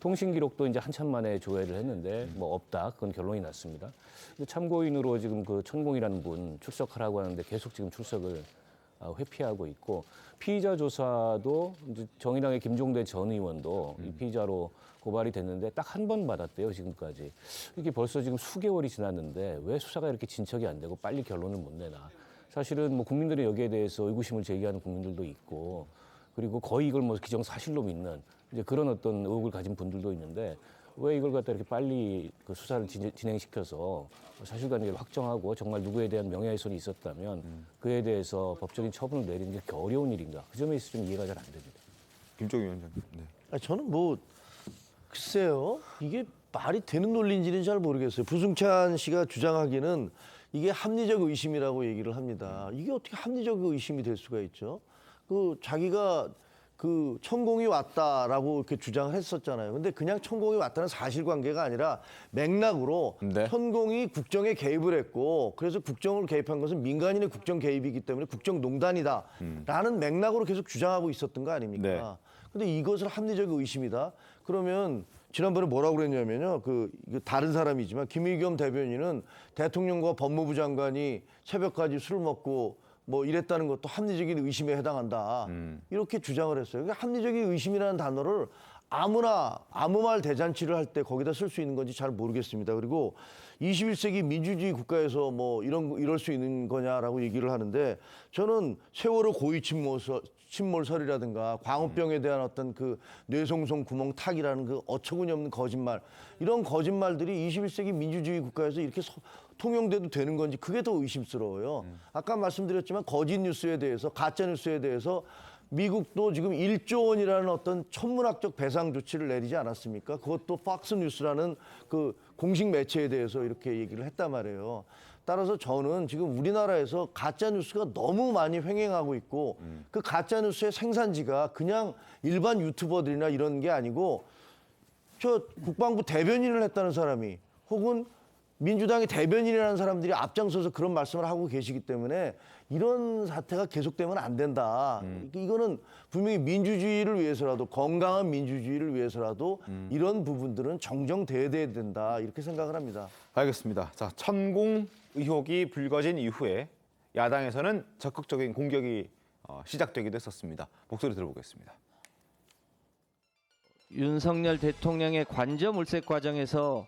통신 기록도 이제 한참 만에 조회를 했는데 뭐 없다 그건 결론이 났습니다. 근데 참고인으로 지금 그 천공이라는 분 출석하라고 하는데 계속 지금 출석을 회피하고 있고 피의자 조사도 이제 정의당의 김종대 전 의원도 이 피의자로 고발이 됐는데 딱 한 번 받았대요 지금까지. 이게 벌써 지금 수개월이 지났는데 왜 수사가 이렇게 진척이 안 되고 빨리 결론을 못 내나. 사실은 뭐 국민들이 여기에 대해서 의구심을 제기하는 국민들도 있고 그리고 거의 이걸 뭐 기정사실로 믿는 이제 그런 어떤 의혹을 가진 분들도 있는데 왜 이걸 갖다 이렇게 빨리 그 수사를 진행시켜서 사실관계를 확정하고 정말 누구에 대한 명예훼손이 있었다면 그에 대해서 법적인 처분을 내리는 게 그렇게 어려운 일인가. 그 점에 있어서 좀 이해가 잘 안 됩니다. 김종인 위원장님. 네. 저는 뭐 글쎄요. 이게 말이 되는 논리인지는 잘 모르겠어요. 부승찬 씨가 주장하기는 이게 합리적 의심이라고 얘기를 합니다. 이게 어떻게 합리적 의심이 될 수가 있죠? 그 자기가 그 천공이 왔다라고 이렇게 주장을 했었잖아요. 근데 그냥 천공이 왔다는 사실관계가 아니라 맥락으로 천공이 국정에 개입을 했고 그래서 국정을 개입한 것은 민간인의 국정 개입이기 때문에 국정농단이다라는 맥락으로 계속 주장하고 있었던 거 아닙니까? 근데 이것을 합리적 의심이다. 그러면 지난번에 뭐라고 그랬냐면요. 그 다른 사람이지만 김의겸 대변인은 대통령과 법무부 장관이 새벽까지 술을 먹고 뭐 이랬다는 것도 합리적인 의심에 해당한다. 이렇게 주장을 했어요. 그러니까 합리적인 의심이라는 단어를 아무나 아무 말 대잔치를 할 때 거기다 쓸 수 있는 건지 잘 모르겠습니다. 그리고 21세기 민주주의 국가에서 뭐 이럴 수 있는 거냐라고 얘기를 하는데 저는 세월호 고위 침몰설이라든가 광우병에 대한 어떤 그 뇌송송 구멍 탁이라는 그 어처구니 없는 거짓말 이런 거짓말들이 21세기 민주주의 국가에서 이렇게 통용돼도 되는 건지 그게 더 의심스러워요. 아까 말씀드렸지만 거짓 뉴스에 대해서 가짜 뉴스에 대해서 미국도 지금 1조 원이라는 어떤 천문학적 배상 조치를 내리지 않았습니까? 그것도 팍스 뉴스라는 그 공식 매체에 대해서 이렇게 얘기를 했단 말이에요. 따라서 저는 지금 우리나라에서 가짜 뉴스가 너무 많이 횡행하고 있고 그 가짜 뉴스의 생산지가 그냥 일반 유튜버들이나 이런 게 아니고 저 국방부 대변인을 했다는 사람이 혹은 민주당의 대변인이라는 사람들이 앞장서서 그런 말씀을 하고 계시기 때문에 이런 사태가 계속되면 안 된다. 이거는 분명히 민주주의를 위해서라도 건강한 민주주의를 위해서라도 이런 부분들은 정정돼야 된다. 이렇게 생각을 합니다. 알겠습니다. 자, 천공 의혹이 불거진 이후에 야당에서는 적극적인 공격이 시작되기도 했었습니다. 목소리 들어보겠습니다. 윤석열 대통령의 관저 물색 과정에서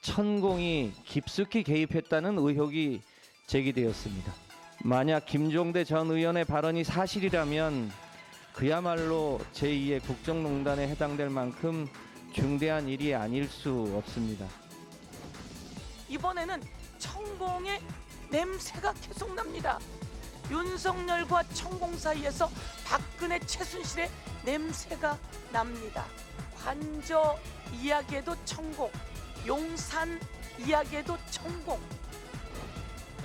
천공이 깊숙이 개입했다는 의혹이 제기되었습니다. 만약 김종대 전 의원의 발언이 사실이라면 그야말로 제2의 국정농단에 해당될 만큼 중대한 일이 아닐 수 없습니다. 이번에는 천공의 냄새가 계속 납니다. 윤석열과 천공 사이에서 박근혜 최순실의 냄새가 납니다. 관저 이야기에도 천공, 용산 이야기에도 천공.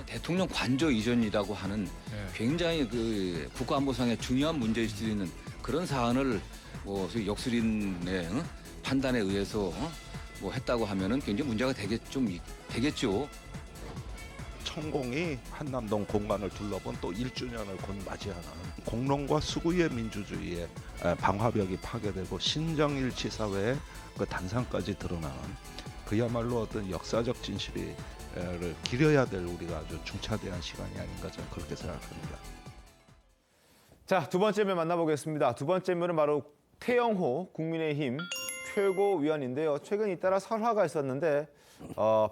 대통령 관저 이전이라고 하는 굉장히 그 국가안보상의 중요한 문제일 수 있는 그런 사안을 뭐 역술인의 판단에 의해서 뭐 했다고 하면은 굉장히 문제가 되겠죠. 천공이 한남동 공간을 둘러본 또 1주년을 곧 맞이하는 공론과 수구의 민주주의의 방화벽이 파괴되고 신정일치 사회의 그 단상까지 드러나는 그야말로 어떤 역사적 진실을 기려야 될 우리가 아주 중차대한 시간이 아닌가 저는 그렇게 생각합니다. 자, 두 번째 인물 만나보겠습니다. 두 번째 인물은 바로 태영호 국민의힘 최고위원인데요. 최근 잇따라 설화가 있었는데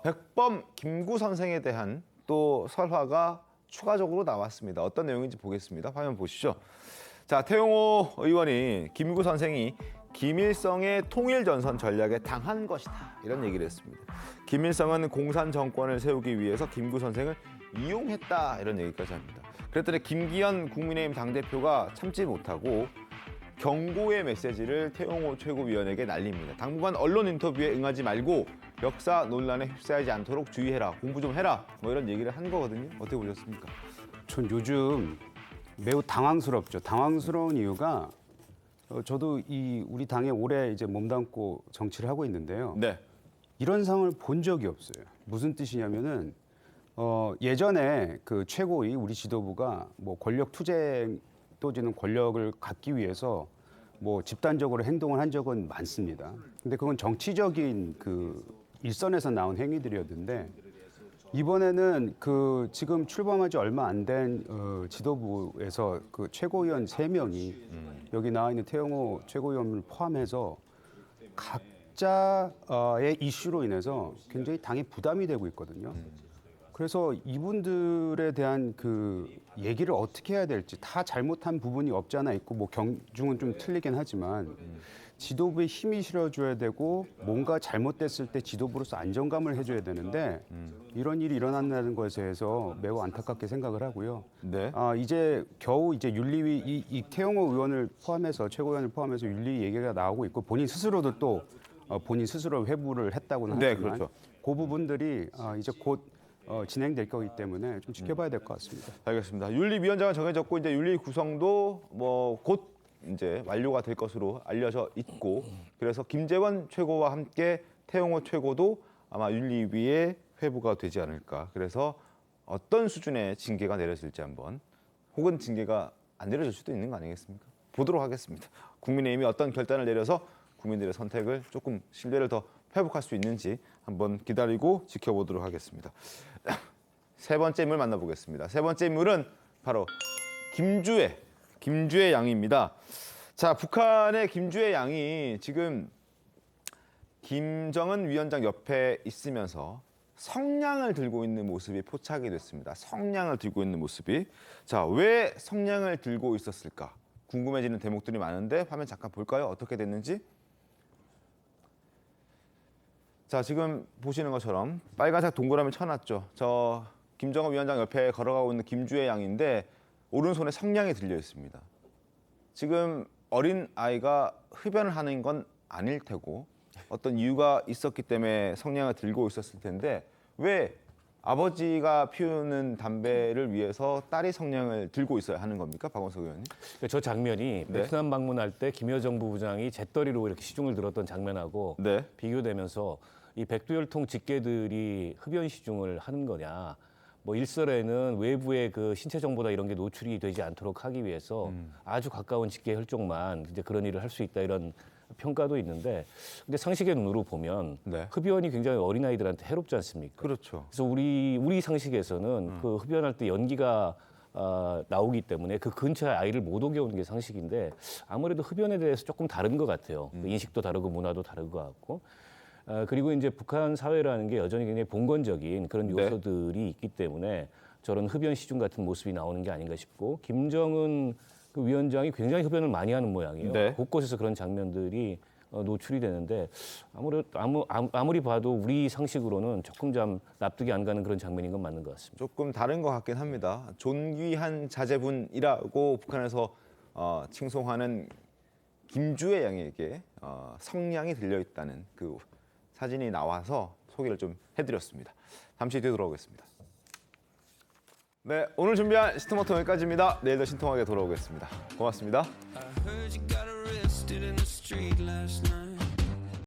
백범 김구 선생에 대한 또 설화가 추가적으로 나왔습니다. 어떤 내용인지 보겠습니다. 화면 보시죠. 자, 태영호 의원이 김구 선생이 김일성의 통일전선 전략에 당한 것이다. 이런 얘기를 했습니다. 김일성은 공산 정권을 세우기 위해서 김구 선생을 이용했다. 이런 얘기까지 합니다. 그랬더니 김기현 국민의힘 당대표가 참지 못하고 경고의 메시지를 태영호 최고위원에게 날립니다. 당분간 언론 인터뷰에 응하지 말고 역사 논란에 휩싸이지 않도록 주의해라. 공부 좀 해라. 뭐 이런 얘기를 한 거거든요. 어떻게 보셨습니까? 전 요즘 매우 당황스럽죠. 당황스러운 이유가 저도 우리 당에 오래 이제 몸담고 정치를 하고 있는데요. 네. 이런 상황을 본 적이 없어요. 무슨 뜻이냐면은 예전에 그 최고위 우리 지도부가 뭐 권력 투쟁 또지는 권력을 갖기 위해서 뭐 집단적으로 행동을 한 적은 많습니다. 근데 그건 정치적인 그 일선에서 나온 행위들이었는데 이번에는 그 지금 출범한 지 얼마 안 된 지도부에서 그 최고위원 3명이 여기 나와 있는 태영호 최고위원을 포함해서 각자의 이슈로 인해서 굉장히 당에 부담이 되고 있거든요. 그래서 이분들에 대한 그 얘기를 어떻게 해야 될지 다 잘못한 부분이 없지 않아 있고 뭐 경중은 좀 틀리긴 하지만 지도부에 힘이 실어줘야 되고 뭔가 잘못됐을 때 지도부로서 안정감을 해줘야 되는데 이런 일이 일어난다는 것에 대해서 매우 안타깝게 생각을 하고요. 네. 이제 겨우 이제 윤리위 이 태영호 의원을 포함해서 최고위원을 포함해서 윤리 얘기가 나오고 있고 본인 스스로도 또 본인 스스로 회부를 했다고는 네, 하지만 그렇죠. 그 부분들이 이제 곧 진행될 거기 때문에 좀 지켜봐야 될 것 같습니다. 알겠습니다. 윤리위원장은 정해졌고 이제 윤리 구성도 뭐 곧 이제 완료가 될 것으로 알려져 있고 그래서 김재원 최고와 함께 태영호 최고도 아마 윤리위에 회부가 되지 않을까. 그래서 어떤 수준의 징계가 내려질지 한번 혹은 징계가 안 내려질 수도 있는 거 아니겠습니까? 보도록 하겠습니다. 국민의힘이 어떤 결단을 내려서 국민들의 선택을 조금 신뢰를 더 회복할 수 있는지 한번 기다리고 지켜보도록 하겠습니다. 세 번째 인물 만나보겠습니다. 세 번째 인물은 바로 김주혜 양입니다. 자, 북한의 김주혜 양이 지금 김정은 위원장 옆에 있으면서 성냥을 들고 있는 모습이 포착이 됐습니다. 성냥을 들고 있는 모습이. 자, 왜 성냥을 들고 있었을까? 궁금해지는 대목들이 많은데 화면 잠깐 볼까요? 어떻게 됐는지. 자, 지금 보시는 것처럼 빨간색 동그라미 쳐놨죠. 저 김정은 위원장 옆에 걸어가고 있는 김주혜 양인데 오른손에 성냥이 들려 있습니다. 지금 어린 아이가 흡연을 하는 건 아닐 테고 어떤 이유가 있었기 때문에 성냥을 들고 있었을 텐데 왜 아버지가 피우는 담배를 위해서 딸이 성냥을 들고 있어야 하는 겁니까? 박원석 의원님? 저 장면이 네. 베트남 방문할 때 김여정 부부장이 잿더리로 이렇게 시중을 들었던 장면하고 네. 비교되면서 이 백두혈통 직계들이 흡연 시중을 하는 거냐. 뭐 일설에는 외부의 그 신체 정보나 이런 게 노출이 되지 않도록 하기 위해서 아주 가까운 직계 혈족만 이제 그런 일을 할 수 있다 이런 평가도 있는데 근데 상식의 눈으로 보면 흡연이 굉장히 어린아이들한테 해롭지 않습니까? 그렇죠. 그래서 우리 상식에서는 그 흡연할 때 연기가 나오기 때문에 그 근처에 아이를 못 오게 오는 게 상식인데 아무래도 흡연에 대해서 조금 다른 것 같아요. 인식도 다르고 문화도 다른 것 같고. 그리고 이제 북한 사회라는 게 여전히 굉장히 봉건적인 그런 요소들이 있기 때문에 저런 흡연 시중 같은 모습이 나오는 게 아닌가 싶고 김정은 그 위원장이 굉장히 흡연을 많이 하는 모양이에요. 네. 곳곳에서 그런 장면들이 노출이 되는데 아무리 봐도 우리 상식으로는 조금 좀 납득이 안 가는 그런 장면인 건 맞는 것 같습니다. 조금 다른 것 같긴 합니다. 존귀한 자제분이라고 북한에서 칭송하는 김주혜 양에게 성냥이 들려있다는 그 사진이 나와서 소개를 좀 해드렸습니다. 잠시 뒤에 돌아오겠습니다. 네, 오늘 준비한 신통마통 여기까지입니다. 내일도 신통하게 돌아오겠습니다. 고맙습니다. I heard you got arrested in the street last night.